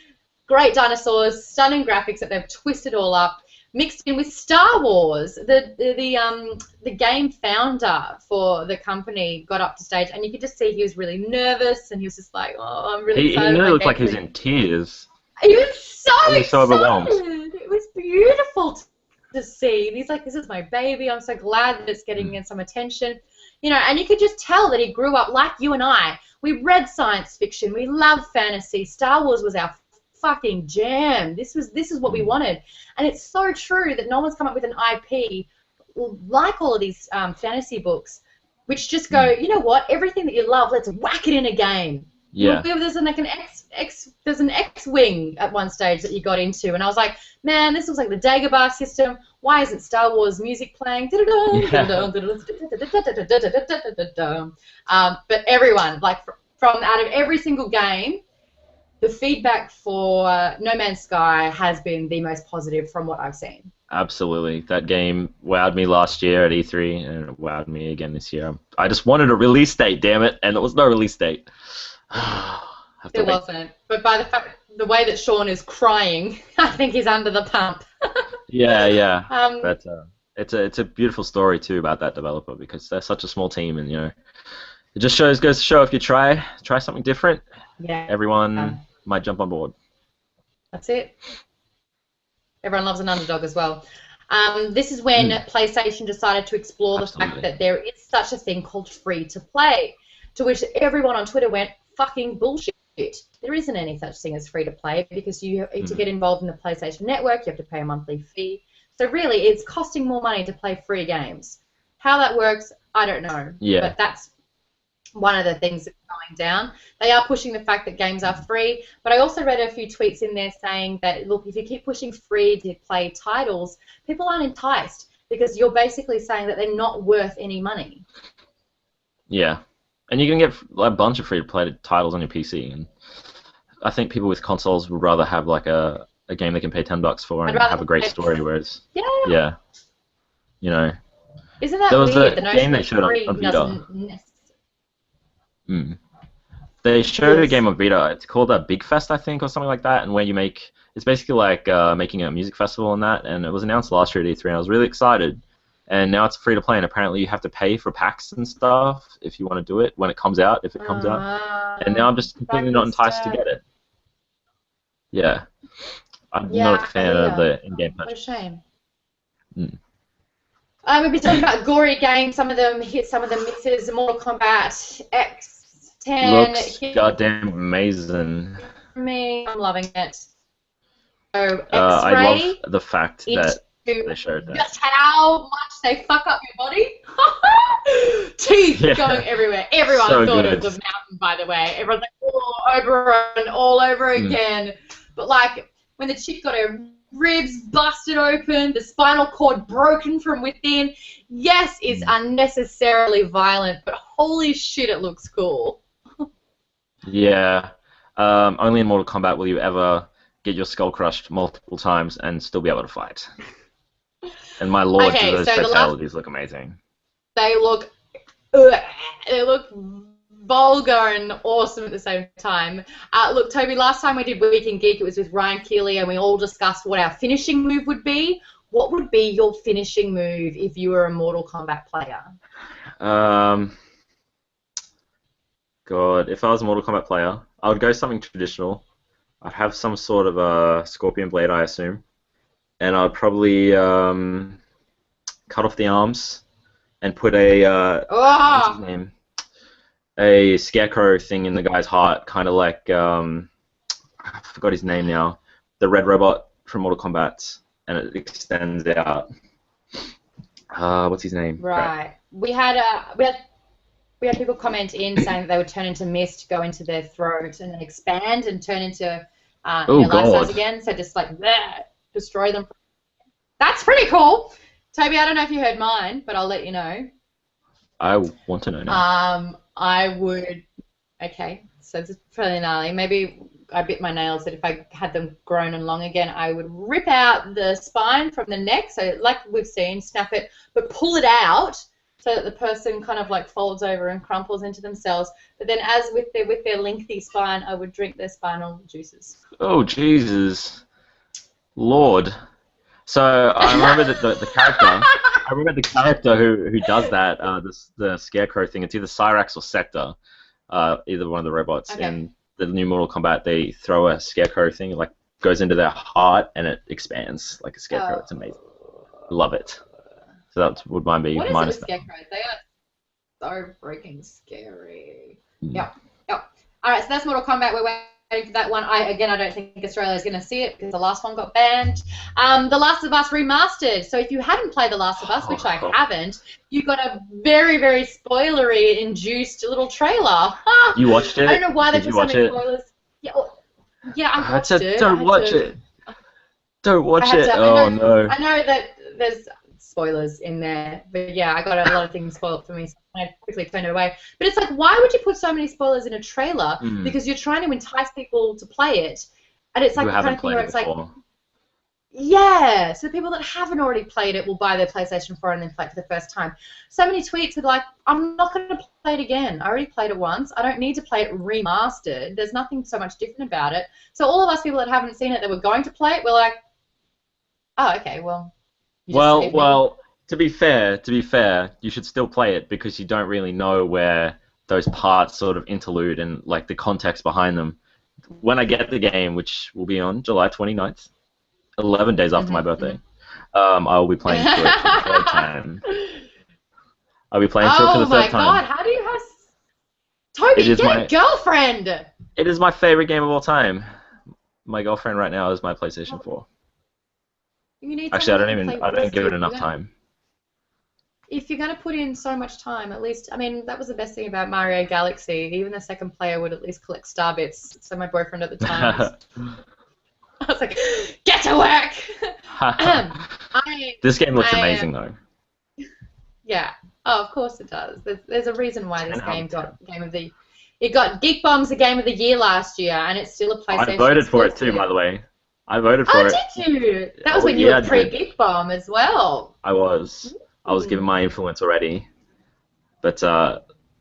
Great dinosaurs, stunning graphics that they've twisted all up, mixed in with Star Wars. The game founder for the company got up to stage, and you could just see he was really nervous, and he was just like, "Oh, I'm really excited." He really looked like he was in tears. He was so excited. Overwhelmed. It was beautiful to see. And he's like, "This is my baby. I'm so glad that it's getting some attention." And you could just tell that he grew up like you and I. We read science fiction. We loved fantasy. Star Wars was our fucking jam. This is what we wanted, and it's so true that no one's come up with an IP like all of these fantasy books, which just go, you know what? Everything that you love, let's whack it in a game. Yeah. There's an X-wing at one stage that you got into, and I was like, man, this looks like the Dagobah system. Why isn't Star Wars music playing? But everyone, like from out of every single game, the feedback for No Man's Sky has been the most positive from what I've seen. Absolutely. That game wowed me last year at E3, and it wowed me again this year. I just wanted a release date, damn it, and there was no release date. There wasn't. But by the way that Sean is crying, I think he's under the pump. Yeah. But it's a beautiful story too about that developer, because they're such a small team, and it just goes to show, if you try something different, everyone might jump on board. That's it. Everyone loves an underdog as well. This is when PlayStation decided to explore the fact that there is such a thing called free to play, to which everyone on Twitter went, fucking bullshit. There isn't any such thing as free to play, because you have to get involved in the PlayStation Network, you have to pay a monthly fee. So really, it's costing more money to play free games. How that works, I don't know. Yeah. But that's one of the things that's going down. They are pushing the fact that games are free, but I also read a few tweets in there saying that, look, if you keep pushing free to play titles, people aren't enticed, because you're basically saying that they're not worth any money. Yeah. And you can get a bunch of free-to-play titles on your PC, and I think people with consoles would rather have like a game they can pay $10 for and have a great story, whereas yeah, Isn't that there was weird? a game they showed on Vita. They showed a game on Vita. It's called Big Fest, I think, or something like that, and where you it's basically like making a music festival and that, and it was announced last year at E3, and I was really excited. And now it's free to play, and apparently you have to pay for packs and stuff if you want to do it when it comes out, if it comes out. And now I'm just completely not enticed to get it. Yeah. I'm not a fan of the in-game purchase. What a shame. We've been talking about gory games. Some of them hit, some of them misses. Mortal Kombat X10. Looks goddamn amazing. I'm loving it. So, I love the fact that they showed that. Just how much they fuck up your body. Teeth going everywhere. Everyone thought of the mountain, by the way. Everyone's like, all over again. But like, when the chick got her ribs busted open, the spinal cord broken from within, yes, it's unnecessarily violent, but holy shit, it looks cool. Yeah. Only in Mortal Kombat will you ever get your skull crushed multiple times and still be able to fight. And my lord, do those fatalities look amazing. They look vulgar and awesome at the same time. Look, Toby, last time we did Week in Geek, it was with Ryan Keeley, and we all discussed what our finishing move would be. What would be your finishing move if you were a Mortal Kombat player? God, if I was a Mortal Kombat player, I would go something traditional. I'd have some sort of a scorpion blade, I assume. And I'd probably cut off the arms and put what's his name? A scarecrow thing in the guy's heart, kind of like I forgot his name now. The red robot from Mortal Kombat, and it extends out. What's his name? Right. We had people comment in saying that they would turn into mist, go into their throat, and then expand and turn into life size again. So just like destroy them. That's pretty cool. Toby, I don't know if you heard mine, but I'll let you know. I want to know now. I would. Okay, so this is fairly gnarly. Maybe I bit my nails that if I had them grown and long again, I would rip out the spine from the neck, so like we've seen, snap it, but pull it out so that the person kind of like folds over and crumples into themselves. But then, as with their lengthy spine, I would drink their spinal juices. Oh Jesus, Lord! So I remember the character. I remember the character who does that. The scarecrow thing. It's either Cyrax or Sector. Either one of the robots. Okay. In the new Mortal Kombat, they throw a scarecrow thing. It, like, goes into their heart and it expands like a scarecrow. It's amazing. Love it. So that would mine be. What minus is it with scarecrows? They are so freaking scary. Yep. All right, so that's Mortal Kombat. We're waiting for that one. I don't think Australia is going to see it because the last one got banned. The Last of Us Remastered. So if you haven't played The Last of Us, which I haven't, you got a very, very spoilery induced little trailer. You watched it? I don't know why they put so many spoilers. Yeah, I watched it. Don't watch it. Don't watch it. Oh no. I know that there's spoilers in there, but yeah, I got a lot of things spoiled for me, so I quickly turned it away. But it's like, why would you put so many spoilers in a trailer? Because you're trying to entice people to play it, and it's like the kind of thing where it's like, Yeah, so people that haven't already played it will buy their PlayStation 4 and then play it for the first time. So many tweets are like, I'm not going to play it again. I already played it once. I don't need to play it remastered. There's nothing so much different about it. So all of us people that haven't seen it that were going to play it, we're like, oh, okay, well. Well, to be fair, you should still play it because you don't really know where those parts sort of interlude and like the context behind them. When I get the game, which will be on July 29th, 11 days after my birthday, I will be playing through it for the third time. I'll be playing through it for the third time. Oh my god, how do you have... Toby, get a girlfriend! It is my favorite game of all time. My girlfriend right now is my PlayStation 4. Actually, I don't give it enough time. If you're going to put in so much time, at least, I mean, that was the best thing about Mario Galaxy. Even the second player would at least collect star bits. So my boyfriend at the time was... I was like, get to work! This game looks amazing, though. Yeah. Oh, of course it does. There's a reason why this game got Game of the... It got Geek Bombs the Game of the Year last year, and it's still a PlayStation. I voted for it too, by the way. I voted for it. Oh, did you? That was when you were pre-Geek Bomb as well. I was. I was given my influence already. But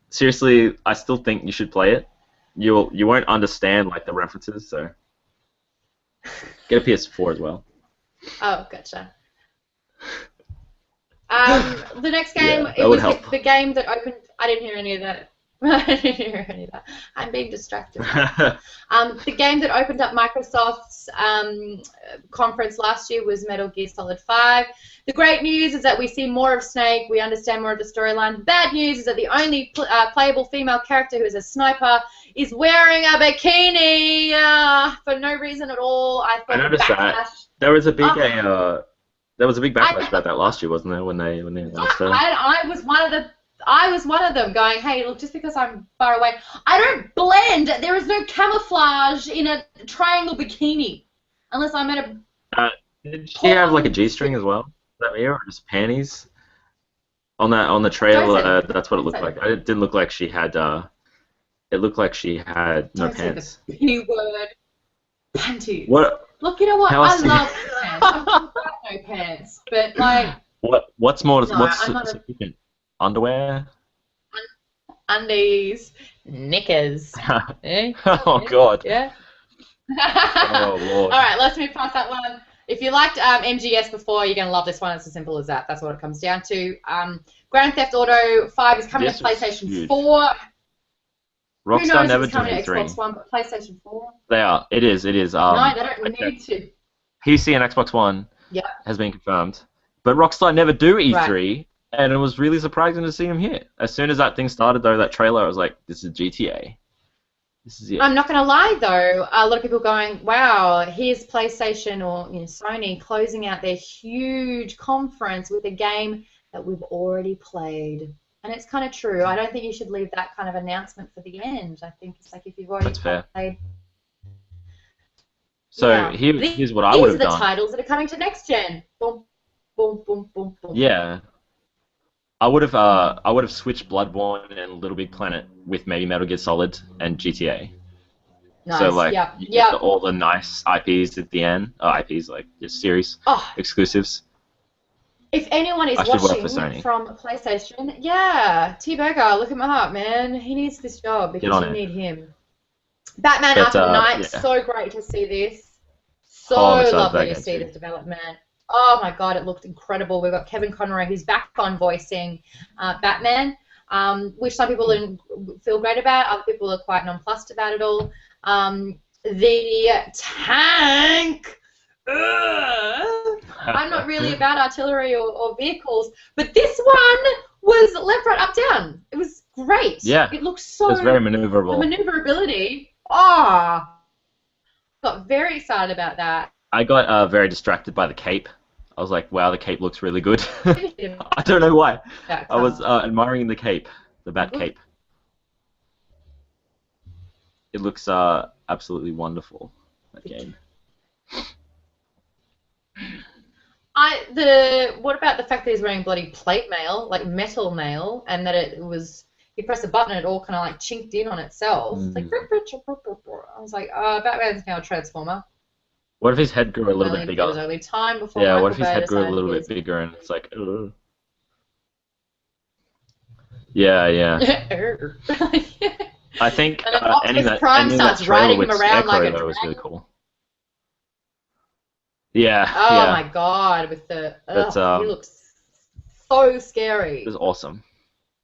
seriously, I still think you should play it. You won't understand like the references, so get a PS4 as well. Oh, gotcha. The next game, it was the game that opened. I didn't hear any of that. I didn't hear any of that. I'm being distracted. The game that opened up Microsoft's conference last year was Metal Gear Solid 5. The great news is that we see more of Snake. We understand more of the storyline. The bad news is that the only playable female character who is a sniper is wearing a bikini for no reason at all. I noticed that. There was a big backlash about that last year, wasn't there? When they announced it. I was one of them going, hey, look, just because I'm far away, I don't blend. There is no camouflage in a triangle bikini, unless I'm at a. Did she have like a G-string as well? That or just panties? On the trailer, that's what it looked like. It didn't look like she had. It looked like she had no pants. The P word. Panties. What? Look, you know what? I love pants. I've got no pants, but like. What's more? What's significant? Underwear? Undies. Knickers. Eh? Oh, God. Yeah. Oh, Lord. All right, let's move past that one. If you liked MGS before, you're going to love this one. It's as simple as that. That's what it comes down to. Grand Theft Auto 5 is coming to PlayStation 4. Rockstar never do E3. Xbox One, but PlayStation 4. They are. It is. No, they don't need to. PC and Xbox One has been confirmed. But Rockstar never do E3. Right. And it was really surprising to see him here. As soon as that thing started, though, that trailer, I was like, this is GTA. This is it. I'm not going to lie, though. A lot of people going, wow, here's PlayStation or Sony closing out their huge conference with a game that we've already played. And it's kind of true. I don't think you should leave that kind of announcement for the end. I think it's like if you've already played. So here's what I would have done. These are the titles that are coming to next gen. Boom, boom, boom, boom, boom. Yeah. I would have switched Bloodborne and Little Big Planet with maybe Metal Gear Solid and GTA. Nice. So like you get all the nice IPs at the end. IPs like just series exclusives. If anyone is watching from PlayStation, T-Burger, look him up, man. He needs this job because you need him. Batman Arkham Knight, so great to see this. So lovely to see this development. Oh my God, it looked incredible. We've got Kevin Conroy, who's back on voicing Batman, which some people feel great about. Other people are quite nonplussed about it all. The tank. I'm not really about artillery or vehicles, but this one was left, right, up, down. It was great. Yeah. It looked so. It was very maneuverable. The maneuverability. Got very excited about that. I got very distracted by the cape. I was like, wow, the cape looks really good. I don't know why. I was admiring the cape, the bat cape. It looks absolutely wonderful, that game. What about the fact that he's wearing bloody plate mail, like metal mail, and that it was, you press a button and it all kind of like chinked in on itself. Like, I was like, Batman's now a Transformer. What if his head grew a little bit bigger? There was only time before Yeah, Michael what if his Bay head grew a decided little bit his- bigger and it's like, ugh. Yeah, yeah. I think And then ending Optimus Prime ending that starts trailer riding with him around like Scarecrow a though was really dragon. cool. Yeah, Oh yeah. my god, with the But he looks so it scary. was awesome.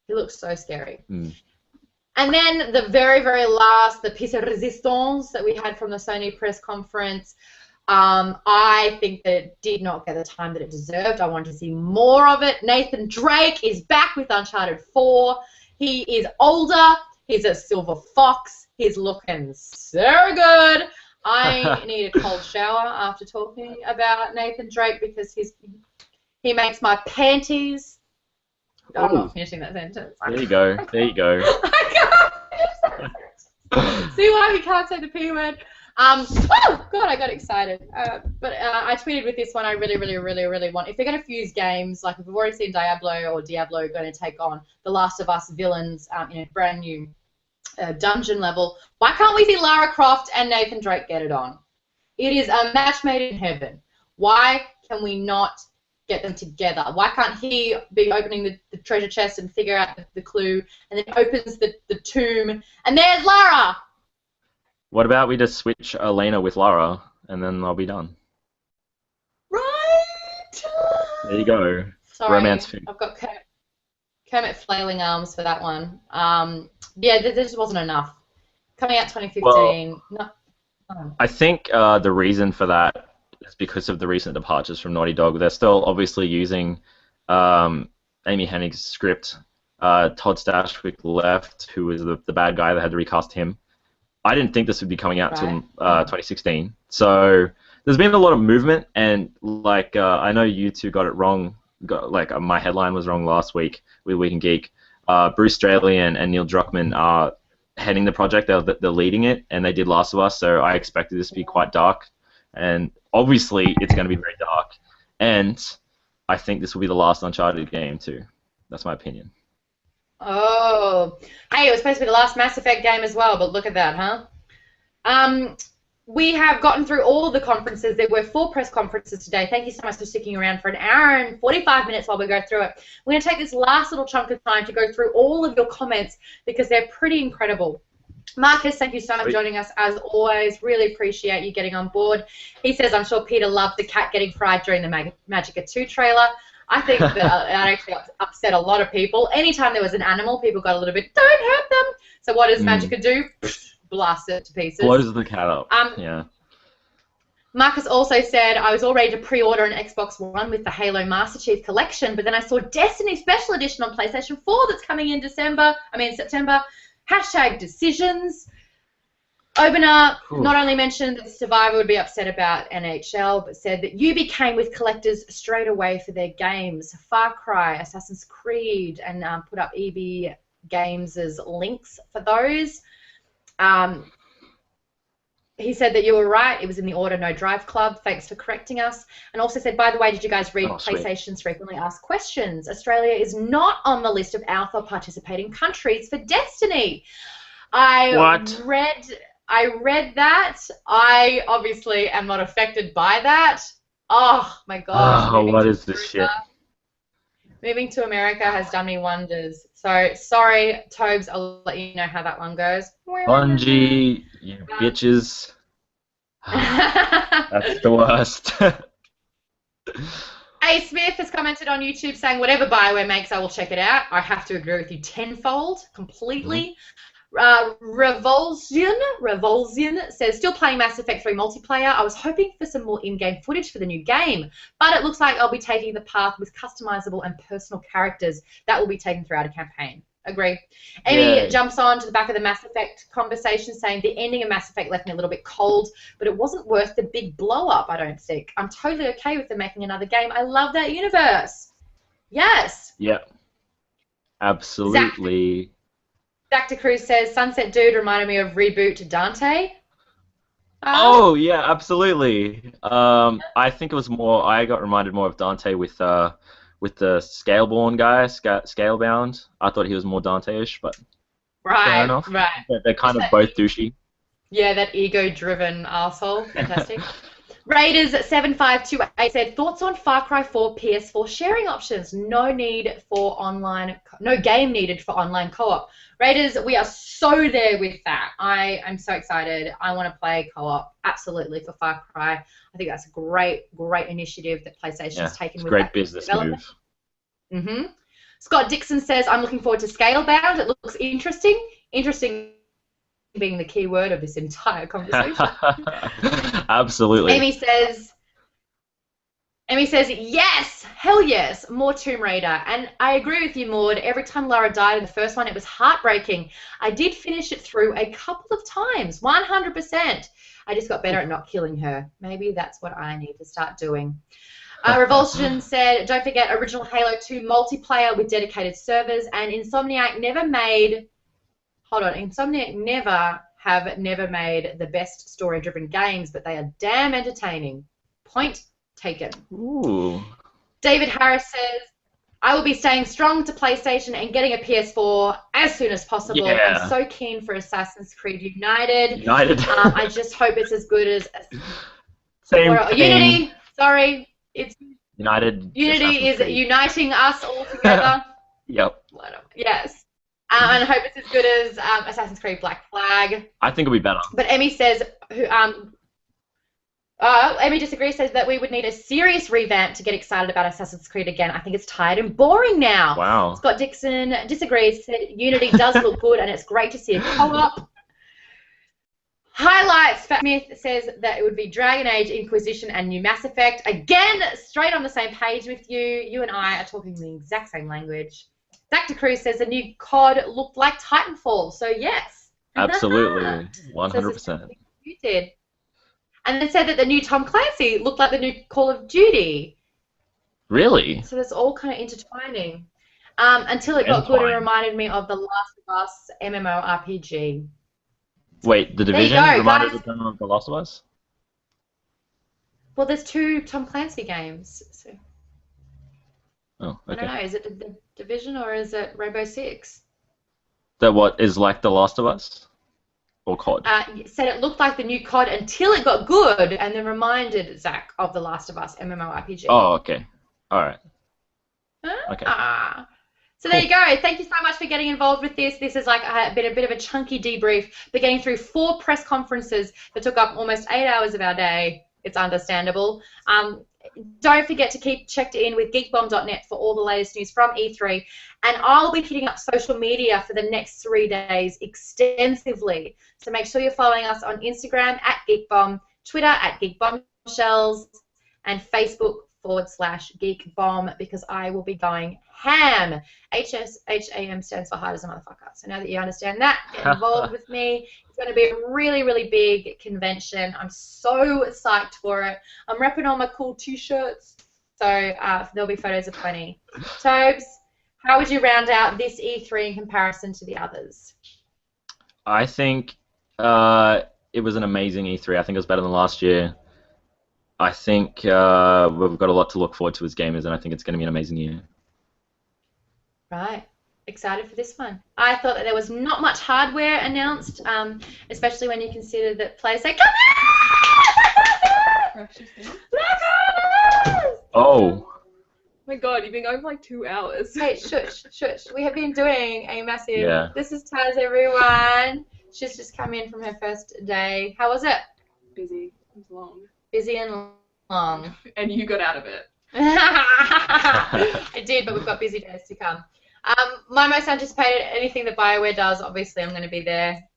He looks so scary. Mm. And then the very, very last, the piece de resistance that we had from the Sony press conference, I think that it did not get the time that it deserved. I wanted to see more of it. Nathan Drake is back with Uncharted 4. He is older. He's a silver fox. He's looking so good. I need a cold shower after talking about Nathan Drake because he makes my panties. I'm not finishing that sentence. There you go. There you go. I can't finish that. See why we can't say the P word? Oh, God, I got excited. But I tweeted with this one. I really, really, really, really want. If they're going to fuse games, like if we've already seen Diablo going to take on The Last of Us villains in a brand new dungeon level, why can't we see Lara Croft and Nathan Drake get it on? It is a match made in heaven. Why can we not get them together? Why can't he be opening the treasure chest and figure out the clue, and then opens the tomb, and there's Lara? What about we just switch Elena with Lara, and then I'll be done. Right. There you go. Sorry, Romance film. I've got Kermit flailing arms for that one. Yeah, there just wasn't enough. Coming out 2015. Well, I think the reason for that is because of the recent departures from Naughty Dog. They're still obviously using Amy Hennig's script. Todd Stashwick left, who was the bad guy that had to recast him. I didn't think this would be coming out till 2016. So there's been a lot of movement, and like I know you two got it wrong. My headline was wrong last week with Week in Geek. Bruce Straley and Neil Druckmann are heading the project. They're leading it, and they did Last of Us. So I expected this to be quite dark, and obviously it's going to be very dark. And I think this will be the last Uncharted game too. That's my opinion. Oh, hey, it was supposed to be the last Mass Effect game as well, but look at that, huh? We have gotten through all of the conferences. There were 4 press conferences today. Thank you so much for sticking around for an hour and 45 minutes while we go through it. We're going to take this last little chunk of time to go through all of your comments because they're pretty incredible. Marcus, thank you so much for joining us as always. Really appreciate you getting on board. He says, I'm sure Peter loved the cat getting fried during the Magica 2 trailer. I think that actually upset a lot of people. Anytime there was an animal, people got a little bit, don't hurt them. So what does Magica do? Blast it to pieces. Blows the cat up. Yeah. Marcus also said, I was all ready to pre-order an Xbox One with the Halo Master Chief Collection, but then I saw Destiny Special Edition on PlayStation 4 that's coming in September. Hashtag decisions. Obener not only mentioned that Survivor would be upset about NHL, but said that Ubi came with collectors straight away for their games. Far Cry, Assassin's Creed, and put up EB Games' links for those. He said that you were right. It was in the order No Drive Club. Thanks for correcting us. And also said, by the way, did you guys read PlayStation's frequently asked questions? Australia is not on the list of alpha participating countries for Destiny. I read that. I obviously am not affected by that. Oh, my gosh. Oh, what is this shit? Moving to America has done me wonders. So, sorry, Tobes, I'll let you know how that one goes. Bungie, you bitches. That's the worst. A. Smith has commented on YouTube saying, whatever BioWare makes, I will check it out. I have to agree with you tenfold, completely. Revulsion says, still playing Mass Effect 3 multiplayer. I was hoping for some more in-game footage for the new game, but it looks like I'll be taking the path with customizable and personal characters that will be taken throughout a campaign. Agree. Amy jumps on to the back of the Mass Effect conversation saying, the ending of Mass Effect left me a little bit cold, but it wasn't worth the big blow-up, I don't think. I'm totally okay with them making another game. I love that universe. Yes. Yep. Absolutely. Dr. Cruz says, Sunset Dude reminded me of Reboot Dante. Oh, yeah, absolutely. I think it was more, I got reminded more of Dante with the Scaleborn guy, Scalebound. I thought he was more Dante-ish, but fair enough. Right. They're kind of both douchey. Yeah, that ego-driven arsehole. Fantastic. Raiders7528 said, thoughts on Far Cry 4 PS4 sharing options? No need for online, no game needed for online co-op. Raiders, we are so there with that. I am so excited. I want to play co-op absolutely for Far Cry. I think that's a great initiative that PlayStation's taken with great that business development. move. Scott Dixon says, I'm looking forward to Scalebound. It looks interesting. Interesting being the key word of this entire conversation. Absolutely. Amy says, yes, hell yes, more Tomb Raider. And I agree with you, Maude. Every time Lara died in the first one, it was heartbreaking. I did finish it through a couple of times, 100%. I just got better at not killing her. Maybe that's what I need to start doing. Revulsion said, don't forget original Halo 2 multiplayer with dedicated servers, and Insomniac never made the best story-driven games, but they are damn entertaining. Point taken. Ooh. David Harris says, I will be staying strong to PlayStation and getting a PS4 as soon as possible. Yeah. I'm so keen for Assassin's Creed United. I just hope it's as good as Unity. Sorry. It's United. Unity is uniting us all together. Yep. Yes. And I hope it's as good as Assassin's Creed Black Flag. I think it'll be better. But Emmy says, Emmy disagrees, says that we would need a serious revamp to get excited about Assassin's Creed again. I think it's tired and boring now. Wow. Scott Dixon disagrees, said Unity does look good and it's great to see a co-op. Highlights, Fat Smith says that it would be Dragon Age, Inquisition, and new Mass Effect. Again, straight on the same page with you. You and I are talking the exact same language. Dr. Cruz says the new COD looked like Titanfall, so yes. Absolutely, 100%. You did. And then said that the new Tom Clancy looked like the new Call of Duty. Really? So it's all kind of intertwining. Until it got good and reminded me of The Last of Us MMORPG. Wait, The Division reminded you of The Last of Us? Well, there's 2 Tom Clancy games. So. Oh, okay. I don't know, is it The Division or is it Rainbow Six? That what is like The Last of Us? Or COD? Said it looked like the new COD until it got good and then reminded Zach of The Last of Us MMORPG. Oh, okay. All right. Okay. So there you go. Thank you so much for getting involved with this. This is like been a bit of a chunky debrief, but getting through 4 press conferences that took up almost 8 hours of our day. It's understandable. Don't forget to keep checked in with geekbomb.net for all the latest news from E3. And I'll be hitting up social media for the next 3 days extensively. So make sure you're following us on Instagram @geekbomb, Twitter @geekbombshells, and Facebook/geekbomb, because I will be going ham. HSHAM stands for hard as a motherfucker. So now that you understand that, get involved with me. It's going to be a really, really big convention. I'm so psyched for it. I'm repping all my cool t-shirts. So there'll be photos of plenty. Tobes, how would you round out this E3 in comparison to the others? I think it was an amazing E3. I think it was better than last year. I think we've got a lot to look forward to as gamers, and I think it's going to be an amazing year. Right. Excited for this one. I thought that there was not much hardware announced, especially when you consider that players say, come here! Oh. My God, you've been going for like 2 hours. Hey, shush. We have been doing a massive, This is Taz, everyone. She's just come in from her first day. How was it? Busy. It was long. Busy and long. And you got out of it. I did, but we've got busy days to come. My most anticipated, anything that BioWare does, obviously I'm going to be there,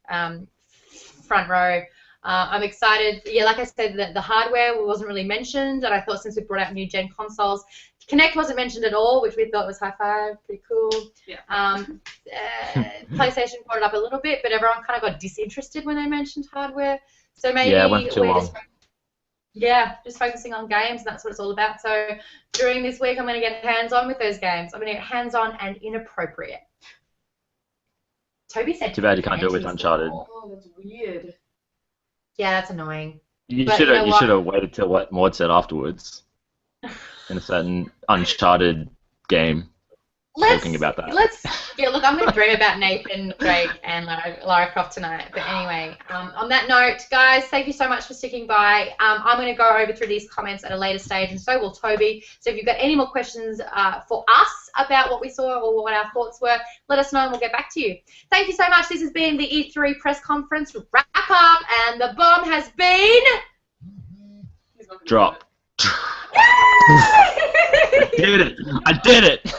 front row. I'm excited. Yeah, like I said, the hardware wasn't really mentioned, and I thought since we brought out new gen consoles, Kinect wasn't mentioned at all, which we thought was high five, pretty cool. Yeah. PlayStation brought it up a little bit, but everyone kind of got disinterested when they mentioned hardware. So maybe it went too long. Just focusing on games, and that's what it's all about. So during this week, I'm going to get hands-on with those games. I'm going to get hands-on and inappropriate. Toby said. Too bad you can't do it with Uncharted. Oh, that's weird. Yeah, that's annoying. You should have waited till what Maude said afterwards. In a certain Uncharted game. Talking about that. Look, I'm going to dream about Nathan Drake and Lara Croft tonight. But anyway, on On that note, guys, thank you so much for sticking by. I'm going to go over through these comments at a later stage, and so will Toby. So if you've got any more questions for us about what we saw or what our thoughts were, let us know and we'll get back to you. Thank you so much. This has been the E3 press conference wrap-up, and the bomb has been... Drop. I did it! I did it!